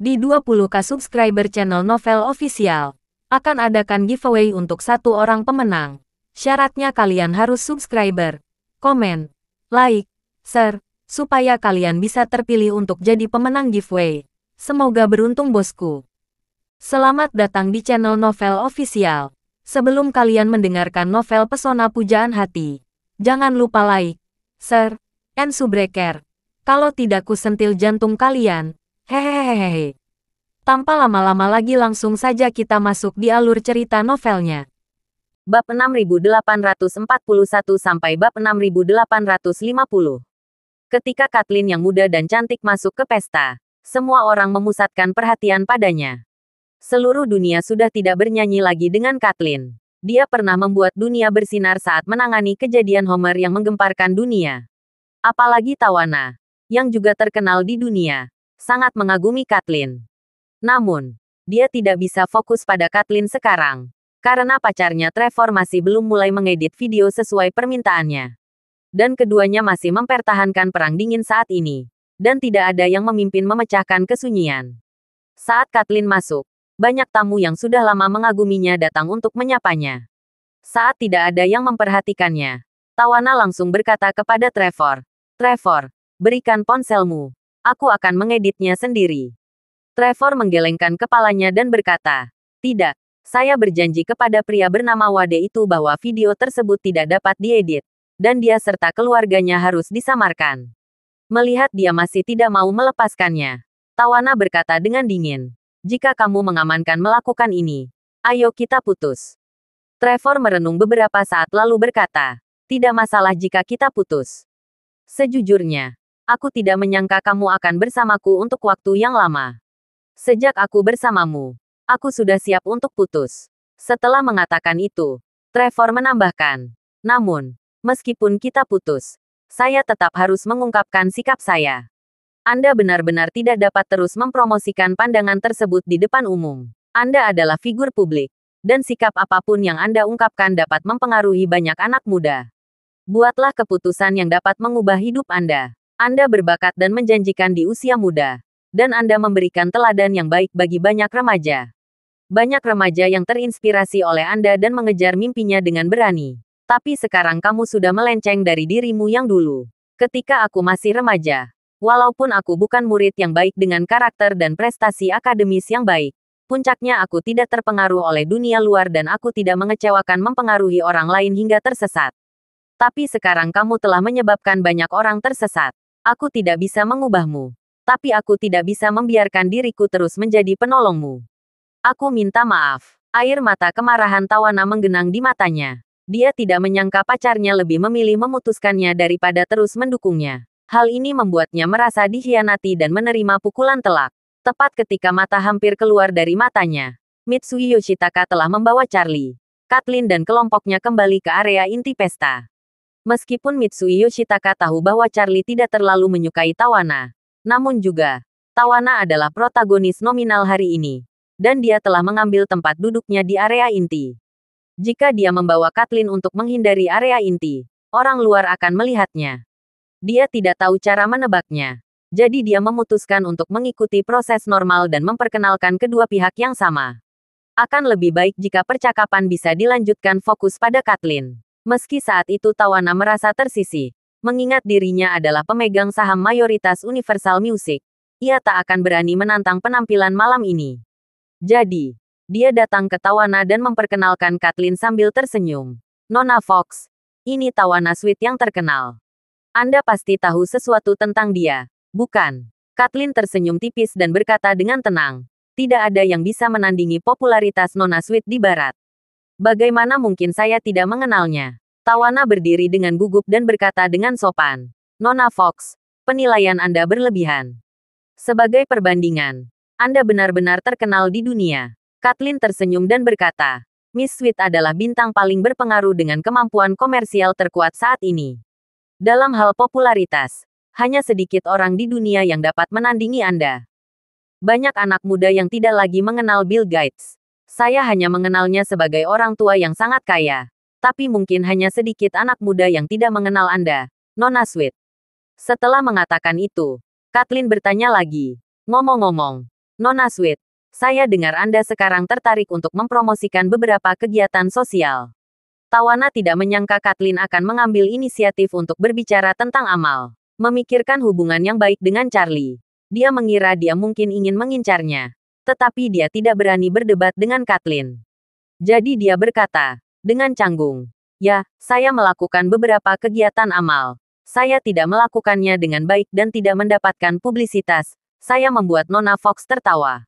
Di 20K subscriber channel Novel Official, akan adakan giveaway untuk satu orang pemenang. Syaratnya kalian harus subscriber, komen, like, share, supaya kalian bisa terpilih untuk jadi pemenang giveaway. Semoga beruntung bosku. Selamat datang di channel Novel Official. Sebelum kalian mendengarkan novel Pesona Pujaan Hati, jangan lupa like, share, and subscribe. Kalau tidak ku sentil jantung kalian. Hehehehe. Tanpa lama-lama lagi langsung saja kita masuk di alur cerita novelnya. Bab 6841 sampai bab 6850. Ketika Kathleen yang muda dan cantik masuk ke pesta, semua orang memusatkan perhatian padanya. Seluruh dunia sudah tidak bernyanyi lagi dengan Kathleen. Dia pernah membuat dunia bersinar saat menangani kejadian Homer yang menggemparkan dunia. Apalagi Tawana, yang juga terkenal di dunia, sangat mengagumi Kathleen. Namun, dia tidak bisa fokus pada Kathleen sekarang, karena pacarnya Trevor masih belum mulai mengedit video sesuai permintaannya. Dan keduanya masih mempertahankan perang dingin saat ini, dan tidak ada yang memimpin memecahkan kesunyian. Saat Kathleen masuk, banyak tamu yang sudah lama mengaguminya datang untuk menyapanya. Saat tidak ada yang memperhatikannya, Tawana langsung berkata kepada Trevor, "Trevor, berikan ponselmu. Aku akan mengeditnya sendiri." Trevor menggelengkan kepalanya dan berkata, "Tidak, saya berjanji kepada pria bernama Wade itu bahwa video tersebut tidak dapat diedit, dan dia serta keluarganya harus disamarkan." Melihat dia masih tidak mau melepaskannya, Tawana berkata dengan dingin, "Jika kamu mengamankan melakukan ini, ayo kita putus." Trevor merenung beberapa saat lalu berkata, "Tidak masalah jika kita putus. Sejujurnya, aku tidak menyangka kamu akan bersamaku untuk waktu yang lama. Sejak aku bersamamu, aku sudah siap untuk putus." Setelah mengatakan itu, Trevor menambahkan, "Namun, meskipun kita putus, saya tetap harus mengungkapkan sikap saya. Anda benar-benar tidak dapat terus mempromosikan pandangan tersebut di depan umum. Anda adalah figur publik, dan sikap apapun yang Anda ungkapkan dapat mempengaruhi banyak anak muda. Buatlah keputusan yang dapat mengubah hidup Anda. Anda berbakat dan menjanjikan di usia muda, dan Anda memberikan teladan yang baik bagi banyak remaja. Banyak remaja yang terinspirasi oleh Anda dan mengejar mimpinya dengan berani. Tapi sekarang kamu sudah melenceng dari dirimu yang dulu. Ketika aku masih remaja, walaupun aku bukan murid yang baik dengan karakter dan prestasi akademis yang baik, puncaknya aku tidak terpengaruh oleh dunia luar dan aku tidak mengecewakan mempengaruhi orang lain hingga tersesat. Tapi sekarang kamu telah menyebabkan banyak orang tersesat. Aku tidak bisa mengubahmu. Tapi aku tidak bisa membiarkan diriku terus menjadi penolongmu. Aku minta maaf." Air mata kemarahan Tawana menggenang di matanya. Dia tidak menyangka pacarnya lebih memilih memutuskannya daripada terus mendukungnya. Hal ini membuatnya merasa dikhianati dan menerima pukulan telak. Tepat ketika mata hampir keluar dari matanya, Mitsui Yoshitaka telah membawa Charlie, Kathleen dan kelompoknya kembali ke area inti pesta. Meskipun Mitsui Yoshitaka tahu bahwa Charlie tidak terlalu menyukai Tawana, namun juga, Tawana adalah protagonis nominal hari ini, dan dia telah mengambil tempat duduknya di area inti. Jika dia membawa Kathleen untuk menghindari area inti, orang luar akan melihatnya. Dia tidak tahu cara menebaknya. Jadi dia memutuskan untuk mengikuti proses normal dan memperkenalkan kedua pihak yang sama. Akan lebih baik jika percakapan bisa dilanjutkan fokus pada Kathleen. Meski saat itu Tawana merasa tersisih, mengingat dirinya adalah pemegang saham mayoritas Universal Music, ia tak akan berani menantang penampilan malam ini. Jadi, dia datang ke Tawana dan memperkenalkan Kathleen sambil tersenyum. "Nona Fox, ini Tawana Sweet yang terkenal. Anda pasti tahu sesuatu tentang dia, bukan?" Kathleen tersenyum tipis dan berkata dengan tenang, "Tidak ada yang bisa menandingi popularitas Nona Sweet di Barat. Bagaimana mungkin saya tidak mengenalnya?" Tawana berdiri dengan gugup dan berkata dengan sopan, "Nona Fox, penilaian Anda berlebihan. Sebagai perbandingan, Anda benar-benar terkenal di dunia." Kathleen tersenyum dan berkata, "Miss Sweet adalah bintang paling berpengaruh dengan kemampuan komersial terkuat saat ini. Dalam hal popularitas, hanya sedikit orang di dunia yang dapat menandingi Anda. Banyak anak muda yang tidak lagi mengenal Bill Gates. Saya hanya mengenalnya sebagai orang tua yang sangat kaya. Tapi mungkin hanya sedikit anak muda yang tidak mengenal Anda, Nona Sweet." Setelah mengatakan itu, Kathleen bertanya lagi, "Ngomong-ngomong, Nona Sweet, saya dengar Anda sekarang tertarik untuk mempromosikan beberapa kegiatan sosial. Tawana tidak menyangka Kathleen akan mengambil inisiatif untuk berbicara tentang amal. Memikirkan hubungan yang baik dengan Charlie. Dia mengira dia mungkin ingin mengincarnya. Tetapi dia tidak berani berdebat dengan Kathleen. Jadi dia berkata, dengan canggung, "Ya, saya melakukan beberapa kegiatan amal. Saya tidak melakukannya dengan baik dan tidak mendapatkan publisitas. Saya membuat Nona Fox tertawa."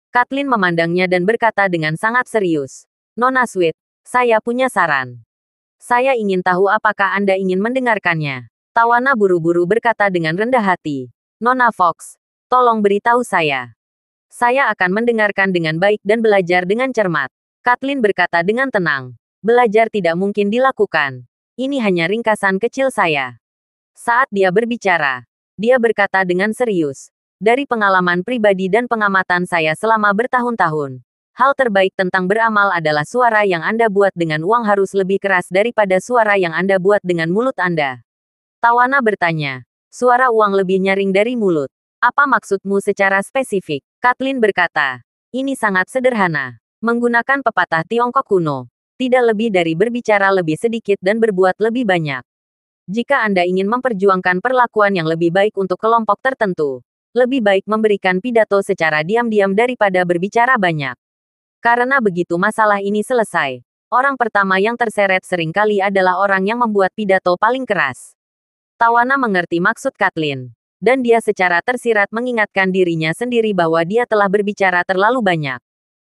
Kathleen memandangnya dan berkata dengan sangat serius, "Nona Sweet, saya punya saran. Saya ingin tahu apakah Anda ingin mendengarkannya." Tawana buru-buru berkata dengan rendah hati, "Nona Fox, tolong beritahu saya. Saya akan mendengarkan dengan baik dan belajar dengan cermat." Kathleen berkata dengan tenang, "Belajar tidak mungkin dilakukan. Ini hanya ringkasan kecil saya." Saat dia berbicara, dia berkata dengan serius, "Dari pengalaman pribadi dan pengamatan saya selama bertahun-tahun, hal terbaik tentang beramal adalah suara yang Anda buat dengan uang harus lebih keras daripada suara yang Anda buat dengan mulut Anda." Tawana bertanya, "Suara uang lebih nyaring dari mulut. Apa maksudmu secara spesifik?" Kathleen berkata, "Ini sangat sederhana. Menggunakan pepatah Tiongkok kuno, tidak lebih dari berbicara lebih sedikit dan berbuat lebih banyak. Jika Anda ingin memperjuangkan perlakuan yang lebih baik untuk kelompok tertentu, lebih baik memberikan pidato secara diam-diam daripada berbicara banyak. Karena begitu masalah ini selesai, orang pertama yang terseret seringkali adalah orang yang membuat pidato paling keras." Tawana mengerti maksud Kathleen, dan dia secara tersirat mengingatkan dirinya sendiri bahwa dia telah berbicara terlalu banyak.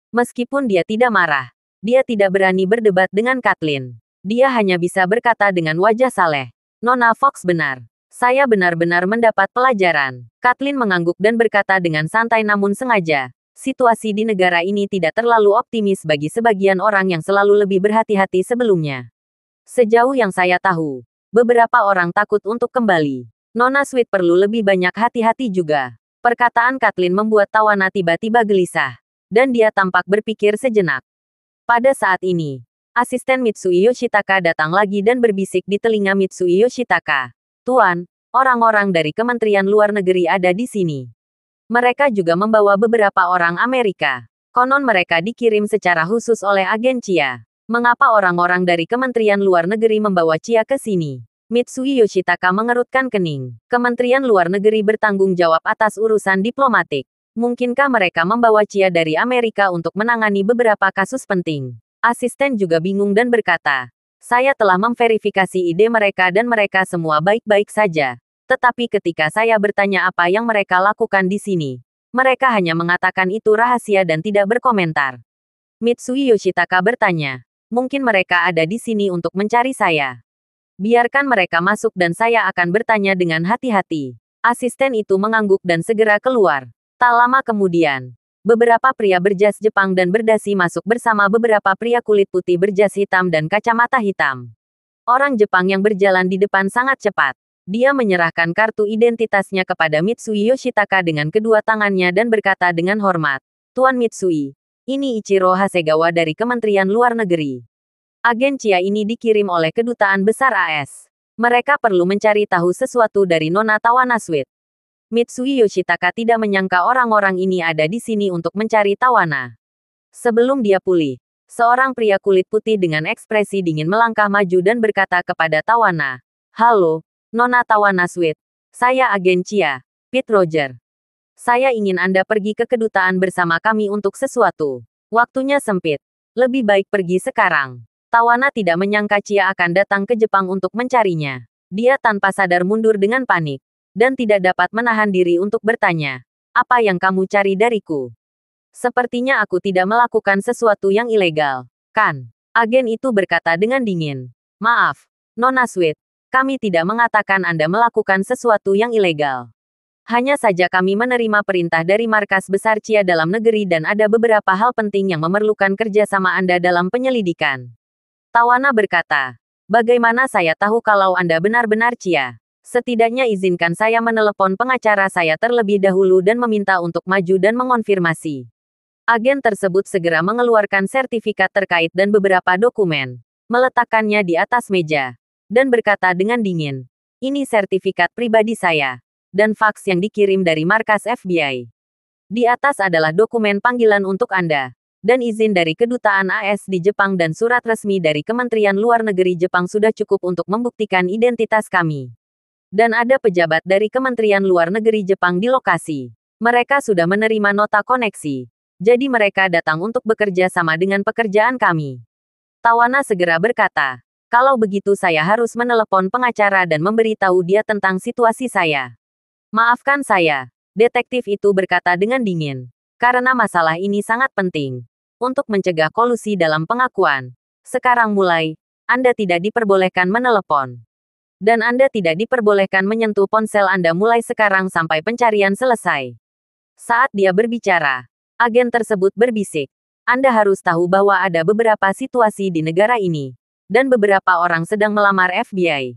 Meskipun dia tidak marah, dia tidak berani berdebat dengan Kathleen. Dia hanya bisa berkata dengan wajah saleh, "Nona Fox benar. Saya benar-benar mendapat pelajaran." Kathleen mengangguk dan berkata dengan santai namun sengaja, "Situasi di negara ini tidak terlalu optimis bagi sebagian orang yang selalu lebih berhati-hati sebelumnya. Sejauh yang saya tahu, beberapa orang takut untuk kembali. Nona Sweet perlu lebih banyak hati-hati juga." Perkataan Kathleen membuat Tawana tiba-tiba gelisah, dan dia tampak berpikir sejenak. Pada saat ini, asisten Mitsui Yoshitaka datang lagi dan berbisik di telinga Mitsui Yoshitaka, "Tuan, orang-orang dari Kementerian Luar Negeri ada di sini. Mereka juga membawa beberapa orang Amerika. Konon mereka dikirim secara khusus oleh agen Chia. Mengapa orang-orang dari Kementerian Luar Negeri membawa Chia ke sini?" Mitsui Yoshitaka mengerutkan kening. Kementerian Luar Negeri bertanggung jawab atas urusan diplomatik. Mungkinkah mereka membawa Chia dari Amerika untuk menangani beberapa kasus penting? Asisten juga bingung dan berkata, "Saya telah memverifikasi ide mereka dan mereka semua baik-baik saja. Tetapi ketika saya bertanya apa yang mereka lakukan di sini, mereka hanya mengatakan itu rahasia dan tidak berkomentar." Mitsui Yoshitaka bertanya, "Mungkin mereka ada di sini untuk mencari saya. Biarkan mereka masuk dan saya akan bertanya dengan hati-hati." Asisten itu mengangguk dan segera keluar. Tak lama kemudian, beberapa pria berjas Jepang dan berdasi masuk bersama beberapa pria kulit putih berjas hitam dan kacamata hitam. Orang Jepang yang berjalan di depan sangat cepat. Dia menyerahkan kartu identitasnya kepada Mitsui Yoshitaka dengan kedua tangannya dan berkata dengan hormat, "Tuan Mitsui, ini Ichiro Hasegawa dari Kementerian Luar Negeri. Agen Chia ini dikirim oleh Kedutaan Besar AS. Mereka perlu mencari tahu sesuatu dari Nona Tawana Sweet." Mitsui Yoshitaka tidak menyangka orang-orang ini ada di sini untuk mencari Tawana. Sebelum dia pulih, seorang pria kulit putih dengan ekspresi dingin melangkah maju dan berkata kepada Tawana, "Halo, Nona Tawana Sweet. Saya agen Chia, Pete Roger. Saya ingin Anda pergi ke kedutaan bersama kami untuk sesuatu. Waktunya sempit. Lebih baik pergi sekarang." Tawana tidak menyangka Chia akan datang ke Jepang untuk mencarinya. Dia tanpa sadar mundur dengan panik, dan tidak dapat menahan diri untuk bertanya, "Apa yang kamu cari dariku? Sepertinya aku tidak melakukan sesuatu yang ilegal, kan?" Agen itu berkata dengan dingin, "Maaf, Nona Sweet, kami tidak mengatakan Anda melakukan sesuatu yang ilegal. Hanya saja kami menerima perintah dari markas besar Chia dalam negeri dan ada beberapa hal penting yang memerlukan kerjasama Anda dalam penyelidikan." Tawana berkata, "Bagaimana saya tahu kalau Anda benar-benar Chia? Setidaknya izinkan saya menelepon pengacara saya terlebih dahulu dan meminta untuk maju dan mengonfirmasi." Agen tersebut segera mengeluarkan sertifikat terkait dan beberapa dokumen, meletakkannya di atas meja, dan berkata dengan dingin, "Ini sertifikat pribadi saya, dan faks yang dikirim dari markas FBI. Di atas adalah dokumen panggilan untuk Anda. Dan izin dari Kedutaan AS di Jepang dan surat resmi dari Kementerian Luar Negeri Jepang sudah cukup untuk membuktikan identitas kami. Dan ada pejabat dari Kementerian Luar Negeri Jepang di lokasi. Mereka sudah menerima nota koneksi. Jadi mereka datang untuk bekerja sama dengan pekerjaan kami. Tawana segera berkata, kalau begitu saya harus menelepon pengacara dan memberitahu dia tentang situasi saya. Maafkan saya, detektif itu berkata dengan dingin. Karena masalah ini sangat penting. Untuk mencegah kolusi dalam pengakuan. Sekarang mulai, Anda tidak diperbolehkan menelepon. Dan Anda tidak diperbolehkan menyentuh ponsel Anda mulai sekarang sampai pencarian selesai. Saat dia berbicara, agen tersebut berbisik. Anda harus tahu bahwa ada beberapa situasi di negara ini. Dan beberapa orang sedang melamar FBI.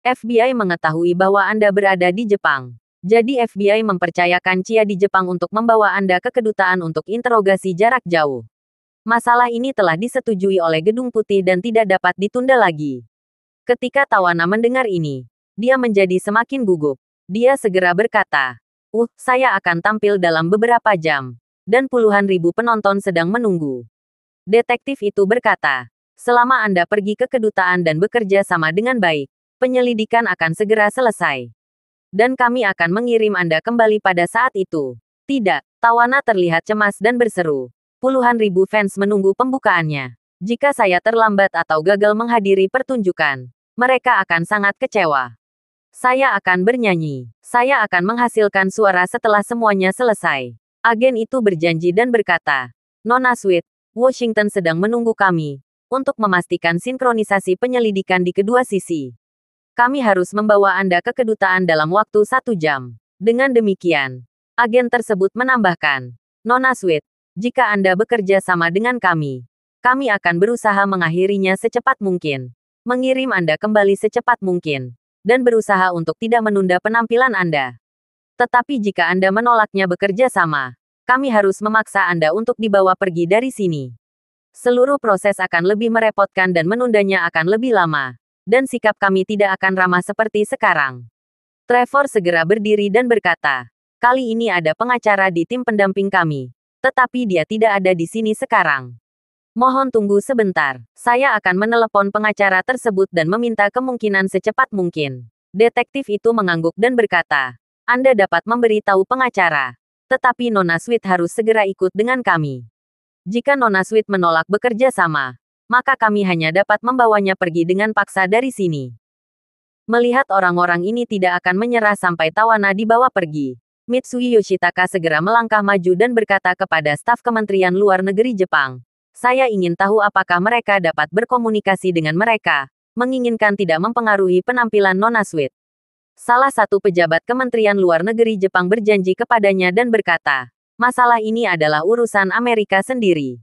FBI mengetahui bahwa Anda berada di Jepang. Jadi FBI mempercayakan Chia di Jepang untuk membawa Anda ke kedutaan untuk interogasi jarak jauh. Masalah ini telah disetujui oleh Gedung Putih dan tidak dapat ditunda lagi. Ketika Tawana mendengar ini, dia menjadi semakin gugup. Dia segera berkata, saya akan tampil dalam beberapa jam. Dan puluhan ribu penonton sedang menunggu. Detektif itu berkata, selama Anda pergi ke kedutaan dan bekerja sama dengan baik, penyelidikan akan segera selesai. Dan kami akan mengirim Anda kembali pada saat itu. Tidak, Tawana terlihat cemas dan berseru. Puluhan ribu fans menunggu pembukaannya. Jika saya terlambat atau gagal menghadiri pertunjukan, mereka akan sangat kecewa. Saya akan bernyanyi. Saya akan menghasilkan suara setelah semuanya selesai. Agen itu berjanji dan berkata, Nona Sweet, Washington sedang menunggu kami untuk memastikan sinkronisasi penyelidikan di kedua sisi. Kami harus membawa Anda ke kedutaan dalam waktu 1 jam. Dengan demikian, agen tersebut menambahkan, Nona Sweet, jika Anda bekerja sama dengan kami akan berusaha mengakhirinya secepat mungkin. Mengirim Anda kembali secepat mungkin. Dan berusaha untuk tidak menunda penampilan Anda. Tetapi jika Anda menolaknya bekerja sama, kami harus memaksa Anda untuk dibawa pergi dari sini. Seluruh proses akan lebih merepotkan dan menundanya akan lebih lama. Dan sikap kami tidak akan ramah seperti sekarang. Trevor segera berdiri dan berkata, kali ini ada pengacara di tim pendamping kami. Tetapi dia tidak ada di sini sekarang. Mohon tunggu sebentar. Saya akan menelepon pengacara tersebut dan meminta kemungkinan secepat mungkin. Detektif itu mengangguk dan berkata, Anda dapat memberitahu pengacara. Tetapi Nona Sweet harus segera ikut dengan kami. Jika Nona Sweet menolak bekerja sama, maka kami hanya dapat membawanya pergi dengan paksa dari sini. Melihat orang-orang ini tidak akan menyerah sampai Tawana dibawa pergi, Mitsui Yoshitaka segera melangkah maju dan berkata kepada staf Kementerian Luar Negeri Jepang, saya ingin tahu apakah mereka dapat berkomunikasi dengan mereka, menginginkan tidak mempengaruhi penampilan Nona Sweet. Salah satu pejabat Kementerian Luar Negeri Jepang berjanji kepadanya dan berkata, masalah ini adalah urusan Amerika sendiri.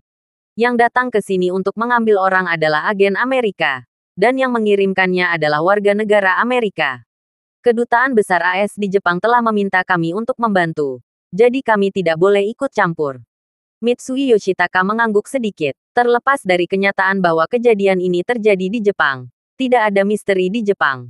Yang datang ke sini untuk mengambil orang adalah agen Amerika, dan yang mengirimkannya adalah warga negara Amerika. Kedutaan Besar AS di Jepang telah meminta kami untuk membantu, jadi kami tidak boleh ikut campur. Mitsui Yoshitaka mengangguk sedikit. Terlepas dari kenyataan bahwa kejadian ini terjadi di Jepang, tidak ada misteri di Jepang.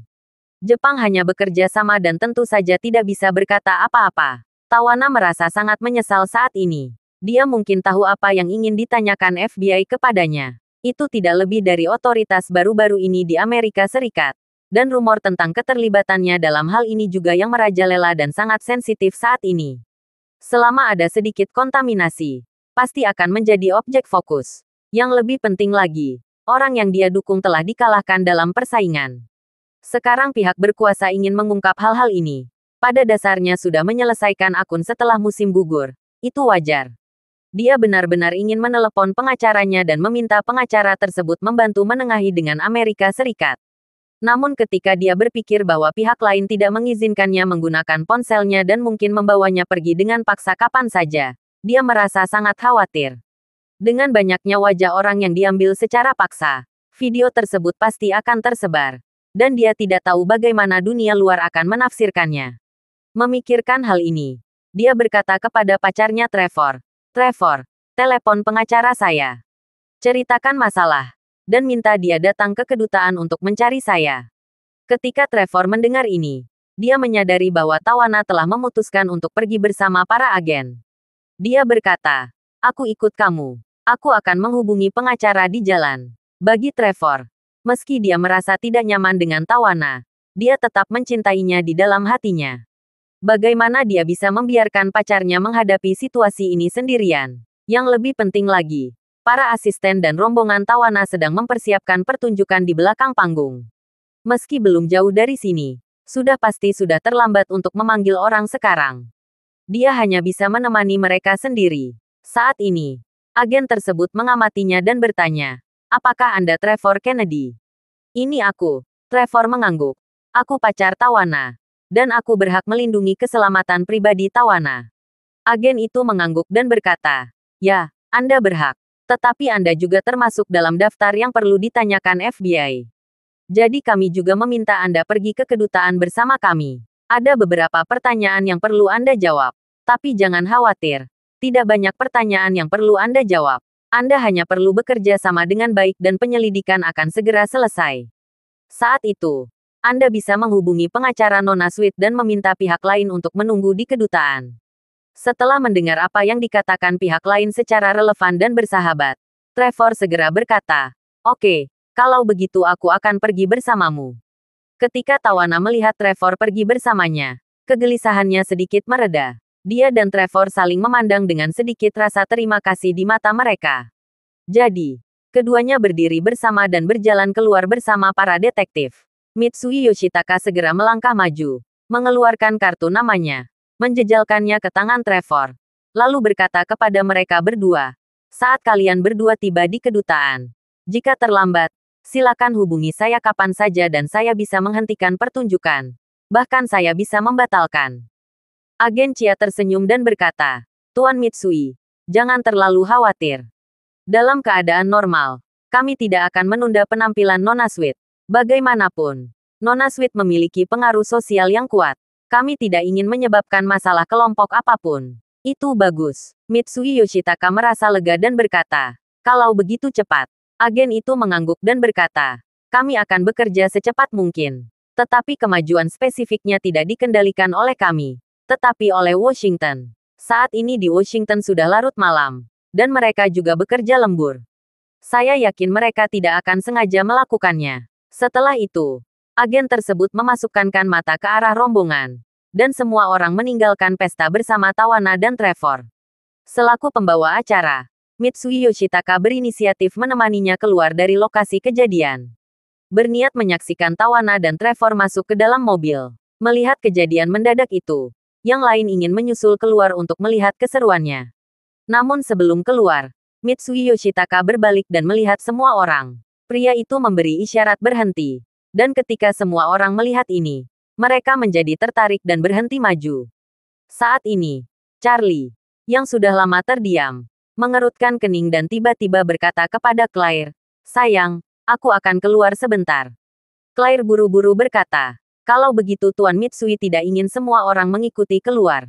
Jepang hanya bekerja sama dan tentu saja tidak bisa berkata apa-apa. Tawana merasa sangat menyesal saat ini. Dia mungkin tahu apa yang ingin ditanyakan FBI kepadanya. Itu tidak lebih dari otoritas baru-baru ini di Amerika Serikat. Dan rumor tentang keterlibatannya dalam hal ini juga yang merajalela dan sangat sensitif saat ini. Selama ada sedikit kontaminasi, pasti akan menjadi objek fokus. Yang lebih penting lagi, orang yang dia dukung telah dikalahkan dalam persaingan. Sekarang pihak berkuasa ingin mengungkap hal-hal ini. Pada dasarnya sudah menyelesaikan akun setelah musim gugur. Itu wajar. Dia benar-benar ingin menelepon pengacaranya dan meminta pengacara tersebut membantu menengahi dengan Amerika Serikat. Namun ketika dia berpikir bahwa pihak lain tidak mengizinkannya menggunakan ponselnya dan mungkin membawanya pergi dengan paksa kapan saja, dia merasa sangat khawatir. Dengan banyaknya wajah orang yang diambil secara paksa, video tersebut pasti akan tersebar. Dan dia tidak tahu bagaimana dunia luar akan menafsirkannya. Memikirkan hal ini, dia berkata kepada pacarnya Trevor, Trevor, telepon pengacara saya. Ceritakan masalah. Dan minta dia datang ke kedutaan untuk mencari saya. Ketika Trevor mendengar ini, dia menyadari bahwa Tawana telah memutuskan untuk pergi bersama para agen. Dia berkata, aku ikut kamu. Aku akan menghubungi pengacara di jalan. Bagi Trevor, meski dia merasa tidak nyaman dengan Tawana, dia tetap mencintainya di dalam hatinya. Bagaimana dia bisa membiarkan pacarnya menghadapi situasi ini sendirian? Yang lebih penting lagi, para asisten dan rombongan Tawana sedang mempersiapkan pertunjukan di belakang panggung. Meski belum jauh dari sini, sudah pasti sudah terlambat untuk memanggil orang sekarang. Dia hanya bisa menemani mereka sendiri. Saat ini, agen tersebut mengamatinya dan bertanya, apakah Anda Trevor Kennedy? Ini aku. Trevor mengangguk. Aku pacar Tawana. Dan aku berhak melindungi keselamatan pribadi Tawana. Agen itu mengangguk dan berkata, ya, Anda berhak. Tetapi Anda juga termasuk dalam daftar yang perlu ditanyakan FBI. Jadi kami juga meminta Anda pergi ke kedutaan bersama kami. Ada beberapa pertanyaan yang perlu Anda jawab. Tapi jangan khawatir. Tidak banyak pertanyaan yang perlu Anda jawab. Anda hanya perlu bekerja sama dengan baik dan penyelidikan akan segera selesai. Saat itu, Anda bisa menghubungi pengacara Nona Sweet dan meminta pihak lain untuk menunggu di kedutaan. Setelah mendengar apa yang dikatakan pihak lain secara relevan dan bersahabat, Trevor segera berkata, oke, kalau begitu aku akan pergi bersamamu. Ketika Tawana melihat Trevor pergi bersamanya, kegelisahannya sedikit mereda. Dia dan Trevor saling memandang dengan sedikit rasa terima kasih di mata mereka. Jadi, keduanya berdiri bersama dan berjalan keluar bersama para detektif. Mitsui Yoshitaka segera melangkah maju, mengeluarkan kartu namanya, menjejalkannya ke tangan Trevor, lalu berkata kepada mereka berdua, saat kalian berdua tiba di kedutaan, jika terlambat, silakan hubungi saya kapan saja dan saya bisa menghentikan pertunjukan. Bahkan saya bisa membatalkan. Agen Chia tersenyum dan berkata, Tuan Mitsui, jangan terlalu khawatir. Dalam keadaan normal, kami tidak akan menunda penampilan Nona Sweet. Bagaimanapun, Nona Sweet memiliki pengaruh sosial yang kuat. Kami tidak ingin menyebabkan masalah kelompok apapun. Itu bagus. Mitsui Yoshitaka merasa lega dan berkata, kalau begitu cepat. Agen itu mengangguk dan berkata, kami akan bekerja secepat mungkin. Tetapi kemajuan spesifiknya tidak dikendalikan oleh kami, tetapi oleh Washington. Saat ini di Washington sudah larut malam, dan mereka juga bekerja lembur. Saya yakin mereka tidak akan sengaja melakukannya. Setelah itu, agen tersebut memasukkan mata ke arah rombongan, dan semua orang meninggalkan pesta bersama Tawana dan Trevor. Selaku pembawa acara, Mitsui Yoshitaka berinisiatif menemaninya keluar dari lokasi kejadian. Berniat menyaksikan Tawana dan Trevor masuk ke dalam mobil. Melihat kejadian mendadak itu, yang lain ingin menyusul keluar untuk melihat keseruannya. Namun sebelum keluar, Mitsui Yoshitaka berbalik dan melihat semua orang. Pria itu memberi isyarat berhenti. Dan ketika semua orang melihat ini, mereka menjadi tertarik dan berhenti maju. Saat ini, Charlie, yang sudah lama terdiam, mengerutkan kening dan tiba-tiba berkata kepada Claire, sayang, aku akan keluar sebentar. Claire buru-buru berkata, kalau begitu Tuan Mitsui tidak ingin semua orang mengikuti keluar.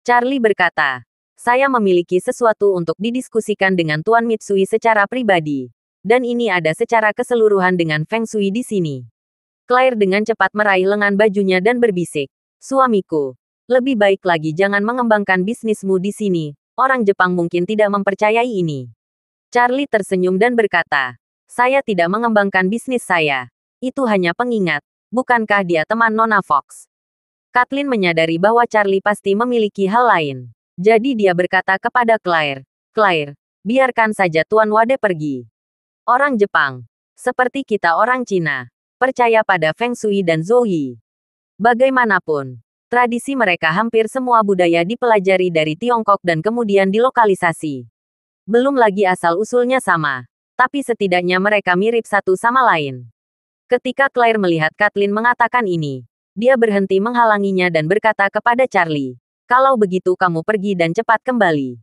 Charlie berkata, saya memiliki sesuatu untuk didiskusikan dengan Tuan Mitsui secara pribadi. Dan ini ada secara keseluruhan dengan Feng Shui di sini. Claire dengan cepat meraih lengan bajunya dan berbisik, suamiku, lebih baik lagi jangan mengembangkan bisnismu di sini, orang Jepang mungkin tidak mempercayai ini. Charlie tersenyum dan berkata, saya tidak mengembangkan bisnis saya. Itu hanya pengingat. Bukankah dia teman Nona Fox? Kathleen menyadari bahwa Charlie pasti memiliki hal lain. Jadi dia berkata kepada Claire, Claire, biarkan saja Tuan Wade pergi. Orang Jepang, seperti kita orang Cina, percaya pada Feng Shui dan Zhouyi. Bagaimanapun, tradisi mereka hampir semua budaya dipelajari dari Tiongkok dan kemudian dilokalisasi. Belum lagi asal-usulnya sama, tapi setidaknya mereka mirip satu sama lain. Ketika Claire melihat Kathleen mengatakan ini, dia berhenti menghalanginya dan berkata kepada Charlie, kalau begitu kamu pergi dan cepat kembali.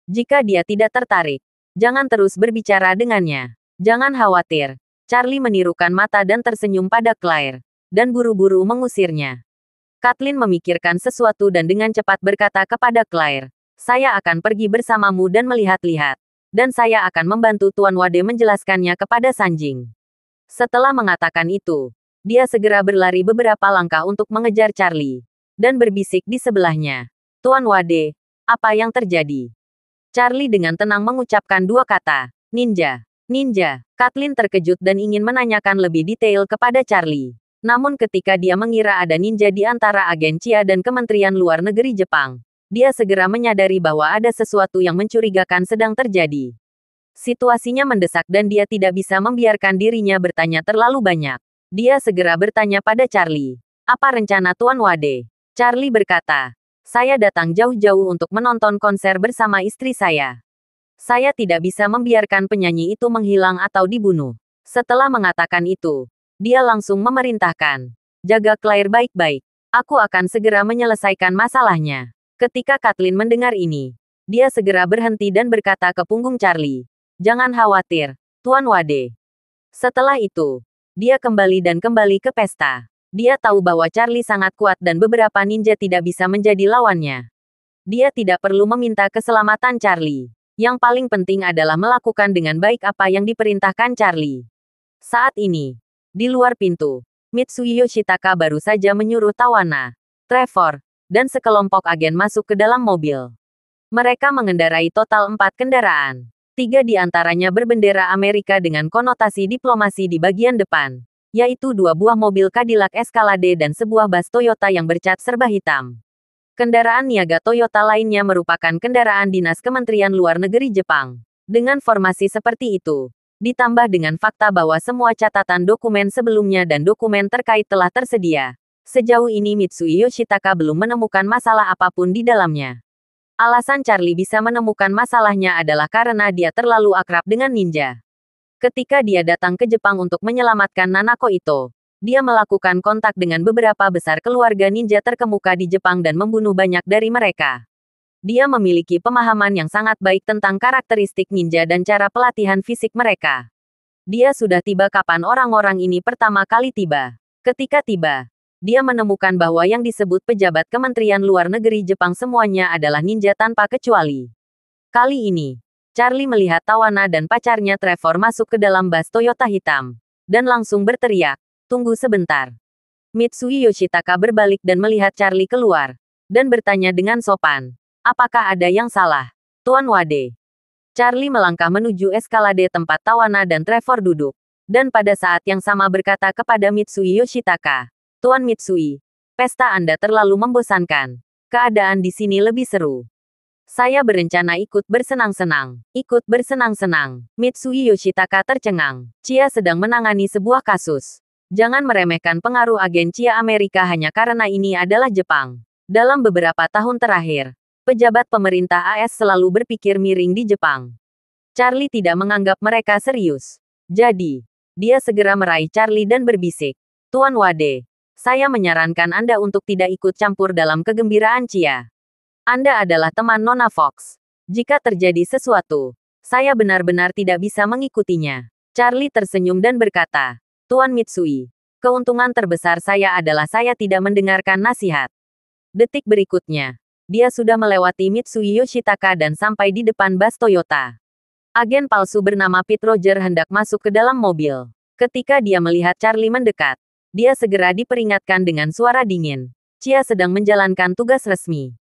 Jika dia tidak tertarik, jangan terus berbicara dengannya. Jangan khawatir. Charlie menirukan mata dan tersenyum pada Claire, dan buru-buru mengusirnya. Kathleen memikirkan sesuatu dan dengan cepat berkata kepada Claire, saya akan pergi bersamamu dan melihat-lihat. Dan saya akan membantu Tuan Wade menjelaskannya kepada Sanjing. Setelah mengatakan itu, dia segera berlari beberapa langkah untuk mengejar Charlie, dan berbisik di sebelahnya. Tuan Wade, Apa yang terjadi? Charlie dengan tenang mengucapkan dua kata, ninja. Ninja. Kathleen terkejut dan ingin menanyakan lebih detail kepada Charlie. Namun ketika dia mengira ada ninja di antara agen Chia dan Kementerian Luar Negeri Jepang, dia segera menyadari bahwa ada sesuatu yang mencurigakan sedang terjadi. Situasinya mendesak dan dia tidak bisa membiarkan dirinya bertanya terlalu banyak. Dia segera bertanya pada Charlie, "Apa rencana Tuan Wade?" Charlie berkata, "Saya datang jauh-jauh untuk menonton konser bersama istri saya. Saya tidak bisa membiarkan penyanyi itu menghilang atau dibunuh." Setelah mengatakan itu, dia langsung memerintahkan, "Jaga Claire baik-baik. Aku akan segera menyelesaikan masalahnya." Ketika Kathleen mendengar ini, dia segera berhenti dan berkata ke punggung Charlie, "Jangan khawatir, Tuan Wade." Setelah itu, dia kembali ke pesta. Dia tahu bahwa Charlie sangat kuat dan beberapa ninja tidak bisa menjadi lawannya. Dia tidak perlu meminta keselamatan Charlie. Yang paling penting adalah melakukan dengan baik apa yang diperintahkan Charlie. Saat ini, di luar pintu, Mitsui Yoshitaka baru saja menyuruh Tawana, Trevor, dan sekelompok agen masuk ke dalam mobil. Mereka mengendarai total 4 kendaraan. 3 di antaranya berbendera Amerika dengan konotasi diplomasi di bagian depan, yaitu 2 buah mobil Cadillac Escalade dan sebuah bus Toyota yang bercat serba hitam. Kendaraan niaga Toyota lainnya merupakan kendaraan dinas Kementerian Luar Negeri Jepang. Dengan formasi seperti itu, ditambah dengan fakta bahwa semua catatan dokumen sebelumnya dan dokumen terkait telah tersedia, sejauh ini Mitsui Yoshitaka belum menemukan masalah apapun di dalamnya. Alasan Charlie bisa menemukan masalahnya adalah karena dia terlalu akrab dengan ninja. Ketika dia datang ke Jepang untuk menyelamatkan Nanako Ito, dia melakukan kontak dengan beberapa besar keluarga ninja terkemuka di Jepang dan membunuh banyak dari mereka. Dia memiliki pemahaman yang sangat baik tentang karakteristik ninja dan cara pelatihan fisik mereka. Dia sudah tiba kapan orang-orang ini pertama kali tiba. Ketika tiba, dia menemukan bahwa yang disebut pejabat Kementerian Luar Negeri Jepang semuanya adalah ninja tanpa kecuali. Kali ini, Charlie melihat Tawana dan pacarnya Trevor masuk ke dalam bus Toyota hitam, dan langsung berteriak, "Tunggu sebentar." Mitsui Yoshitaka berbalik dan melihat Charlie keluar, dan bertanya dengan sopan, "Apakah ada yang salah, Tuan Wade?" Charlie melangkah menuju eskalade tempat Tawana dan Trevor duduk, dan pada saat yang sama berkata kepada Mitsui Yoshitaka, "Tuan Mitsui, pesta Anda terlalu membosankan. Keadaan di sini lebih seru. Saya berencana ikut bersenang-senang." Ikut bersenang-senang. Mitsui Yoshitaka tercengang. Chia sedang menangani sebuah kasus. Jangan meremehkan pengaruh agen Chia Amerika hanya karena ini adalah Jepang. Dalam beberapa tahun terakhir, pejabat pemerintah AS selalu berpikir miring di Jepang. Charlie tidak menganggap mereka serius. Jadi, dia segera meraih Charlie dan berbisik, "Tuan Wade, saya menyarankan Anda untuk tidak ikut campur dalam kegembiraan Chia. Anda adalah teman Nona Fox. Jika terjadi sesuatu, saya benar-benar tidak bisa mengikutinya." Charlie tersenyum dan berkata, "Tuan Mitsui, keuntungan terbesar saya adalah saya tidak mendengarkan nasihat." Detik berikutnya, dia sudah melewati Mitsui Yoshitaka dan sampai di depan bus Toyota. Agen palsu bernama Pete Roger hendak masuk ke dalam mobil. Ketika dia melihat Charlie mendekat, dia segera diperingatkan dengan suara dingin. Chia sedang menjalankan tugas resmi.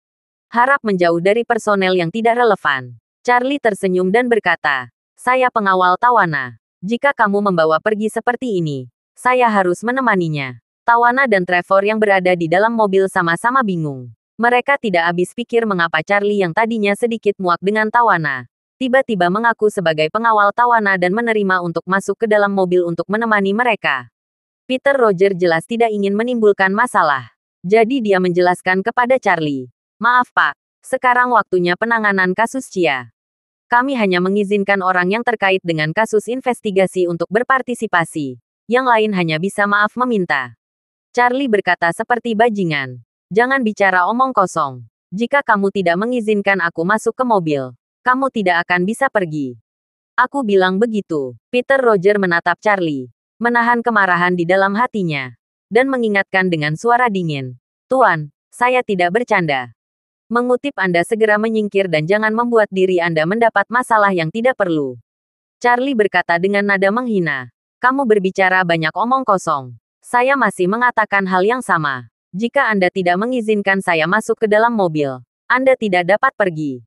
Harap menjauh dari personel yang tidak relevan. Charlie tersenyum dan berkata, "Saya pengawal Tawana. Jika kamu membawa pergi seperti ini, saya harus menemaninya." Tawana dan Trevor yang berada di dalam mobil sama-sama bingung. Mereka tidak habis pikir mengapa Charlie yang tadinya sedikit muak dengan Tawana, tiba-tiba mengaku sebagai pengawal Tawana dan menerima untuk masuk ke dalam mobil untuk menemani mereka. Peter Roger jelas tidak ingin menimbulkan masalah. Jadi dia menjelaskan kepada Charlie, "Maaf Pak, sekarang waktunya penanganan kasus Chia. Kami hanya mengizinkan orang yang terkait dengan kasus investigasi untuk berpartisipasi. Yang lain hanya bisa maaf meminta." Charlie berkata seperti bajingan, "Jangan bicara omong kosong. Jika kamu tidak mengizinkan aku masuk ke mobil, kamu tidak akan bisa pergi." "Aku bilang begitu." Peter Roger menatap Charlie, menahan kemarahan di dalam hatinya, dan mengingatkan dengan suara dingin, "Tuan, saya tidak bercanda. Mengutip Anda segera menyingkir dan jangan membuat diri Anda mendapat masalah yang tidak perlu." Charlie berkata dengan nada menghina, "Kamu berbicara banyak omong kosong. Saya masih mengatakan hal yang sama. Jika Anda tidak mengizinkan saya masuk ke dalam mobil, Anda tidak dapat pergi.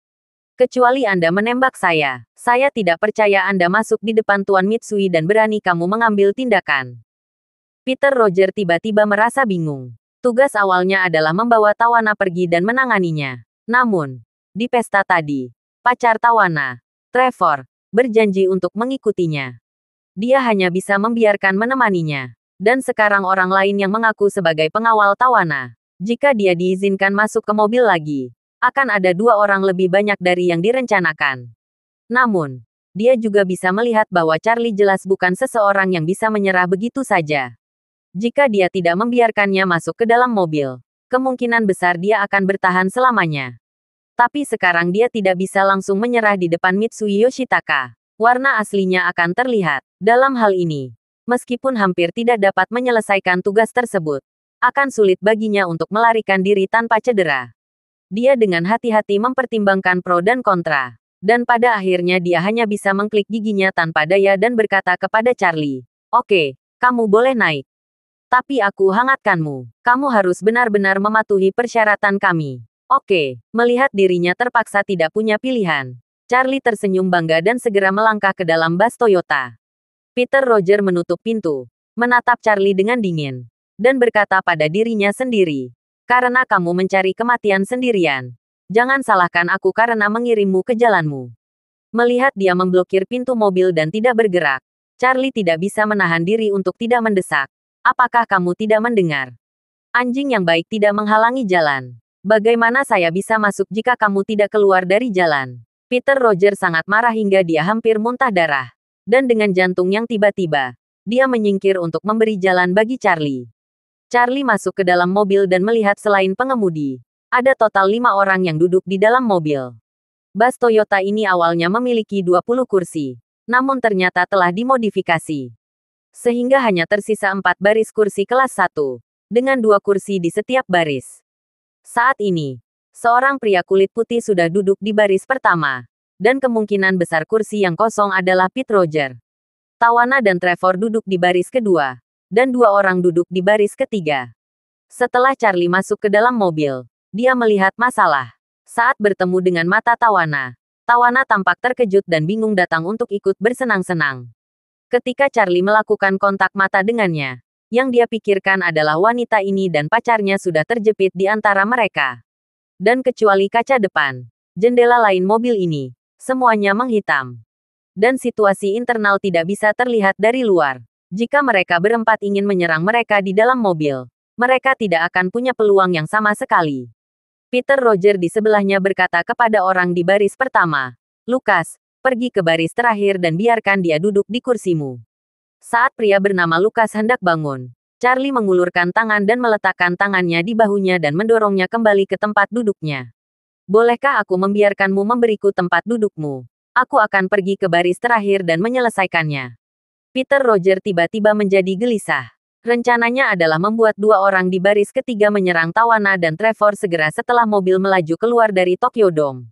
Kecuali Anda menembak saya. Saya tidak percaya Anda masuk di depan Tuan Mitsui dan berani kamu mengambil tindakan. Peter Roger tiba-tiba merasa bingung. Tugas awalnya adalah membawa Tawana pergi dan menanganinya. Namun, di pesta tadi, pacar Tawana, Trevor, berjanji untuk mengikutinya. Dia hanya bisa membiarkan menemaninya. Dan sekarang orang lain yang mengaku sebagai pengawal Tawana. Jika dia diizinkan masuk ke mobil lagi, akan ada 2 orang lebih banyak dari yang direncanakan. Namun, dia juga bisa melihat bahwa Charlie jelas bukan seseorang yang bisa menyerah begitu saja. Jika dia tidak membiarkannya masuk ke dalam mobil, kemungkinan besar dia akan bertahan selamanya. Tapi sekarang dia tidak bisa langsung menyerah di depan Mitsui Yoshitaka. Warna aslinya akan terlihat. Dalam hal ini, meskipun hampir tidak dapat menyelesaikan tugas tersebut, akan sulit baginya untuk melarikan diri tanpa cedera. Dia dengan hati-hati mempertimbangkan pro dan kontra. Dan pada akhirnya dia hanya bisa mengklik giginya tanpa daya dan berkata kepada Charlie, "Oke, kamu boleh naik. Tapi aku hangatkanmu. Kamu harus benar-benar mematuhi persyaratan kami." Oke, melihat dirinya terpaksa tidak punya pilihan. Charlie tersenyum bangga dan segera melangkah ke dalam bus Toyota. Peter Roger menutup pintu, menatap Charlie dengan dingin, dan berkata pada dirinya sendiri, "Karena kamu mencari kematian sendirian. Jangan salahkan aku karena mengirimmu ke jalanmu." Melihat dia memblokir pintu mobil dan tidak bergerak, Charlie tidak bisa menahan diri untuk tidak mendesak. "Apakah kamu tidak mendengar? Anjing yang baik tidak menghalangi jalan. Bagaimana saya bisa masuk jika kamu tidak keluar dari jalan?" Peter Roger sangat marah hingga dia hampir muntah darah. Dan dengan jantung yang tiba-tiba, dia menyingkir untuk memberi jalan bagi Charlie. Charlie masuk ke dalam mobil dan melihat selain pengemudi, ada total 5 orang yang duduk di dalam mobil. Bus Toyota ini awalnya memiliki 20 kursi, namun ternyata telah dimodifikasi. Sehingga hanya tersisa 4 baris kursi kelas 1, dengan 2 kursi di setiap baris. Saat ini, seorang pria kulit putih sudah duduk di baris pertama, dan kemungkinan besar kursi yang kosong adalah Pete Roger. Tawana dan Trevor duduk di baris kedua, dan 2 orang duduk di baris ketiga. Setelah Charlie masuk ke dalam mobil, dia melihat masalah. Saat bertemu dengan mata Tawana, Tawana tampak terkejut dan bingung datang untuk ikut bersenang-senang. Ketika Charlie melakukan kontak mata dengannya, yang dia pikirkan adalah wanita ini dan pacarnya sudah terjepit di antara mereka. Dan kecuali kaca depan, jendela lain mobil ini, semuanya menghitam. Dan situasi internal tidak bisa terlihat dari luar. Jika mereka berempat ingin menyerang mereka di dalam mobil, mereka tidak akan punya peluang yang sama sekali. Peter Roger di sebelahnya berkata kepada orang di baris pertama, "Lucas, pergi ke baris terakhir dan biarkan dia duduk di kursimu." Saat pria bernama Lucas hendak bangun, Charlie mengulurkan tangan dan meletakkan tangannya di bahunya dan mendorongnya kembali ke tempat duduknya. "Bolehkah aku membiarkanmu memberiku tempat dudukmu? Aku akan pergi ke baris terakhir dan menyelesaikannya." Peter Roger tiba-tiba menjadi gelisah. Rencananya adalah membuat 2 orang di baris ketiga menyerang Tawana dan Trevor segera setelah mobil melaju keluar dari Tokyo Dome.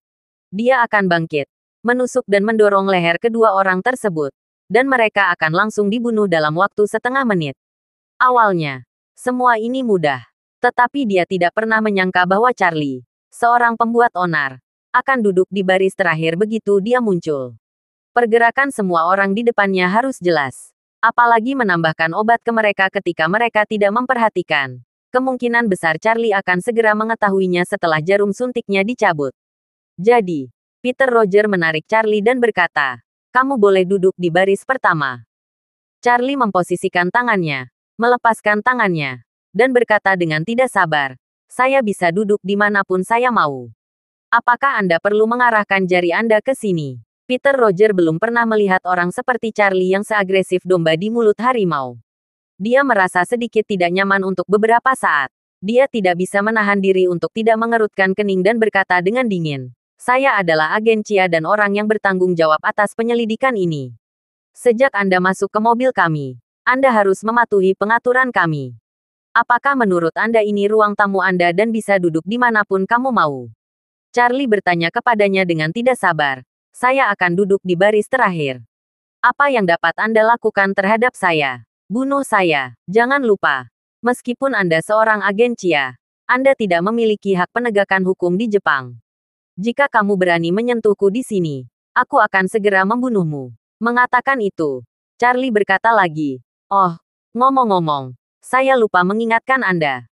Dia akan bangkit, menusuk dan mendorong leher kedua orang tersebut, dan mereka akan langsung dibunuh dalam waktu setengah menit. Awalnya, semua ini mudah. Tetapi dia tidak pernah menyangka bahwa Charlie, seorang pembuat onar, akan duduk di baris terakhir begitu dia muncul. Pergerakan semua orang di depannya harus jelas. Apalagi menambahkan obat ke mereka ketika mereka tidak memperhatikan. Kemungkinan besar Charlie akan segera mengetahuinya setelah jarum suntiknya dicabut. Jadi, Peter Roger menarik Charlie dan berkata, "Kamu boleh duduk di baris pertama." Charlie memposisikan tangannya, melepaskan tangannya, dan berkata dengan tidak sabar, "Saya bisa duduk dimanapun saya mau. Apakah Anda perlu mengarahkan jari Anda ke sini?" Peter Roger belum pernah melihat orang seperti Charlie yang seagresif domba di mulut harimau. Dia merasa sedikit tidak nyaman untuk beberapa saat. Dia tidak bisa menahan diri untuk tidak mengerutkan kening dan berkata dengan dingin, "Saya adalah agen Chia dan orang yang bertanggung jawab atas penyelidikan ini. Sejak Anda masuk ke mobil kami, Anda harus mematuhi pengaturan kami. Apakah menurut Anda ini ruang tamu Anda dan bisa duduk dimanapun kamu mau?" Charlie bertanya kepadanya dengan tidak sabar. "Saya akan duduk di baris terakhir. Apa yang dapat Anda lakukan terhadap saya? Bunuh saya. Jangan lupa. Meskipun Anda seorang agen Chia, Anda tidak memiliki hak penegakan hukum di Jepang. Jika kamu berani menyentuhku di sini, aku akan segera membunuhmu. Mengatakan itu, Charlie berkata lagi, "Oh, ngomong-ngomong, saya lupa mengingatkan Anda.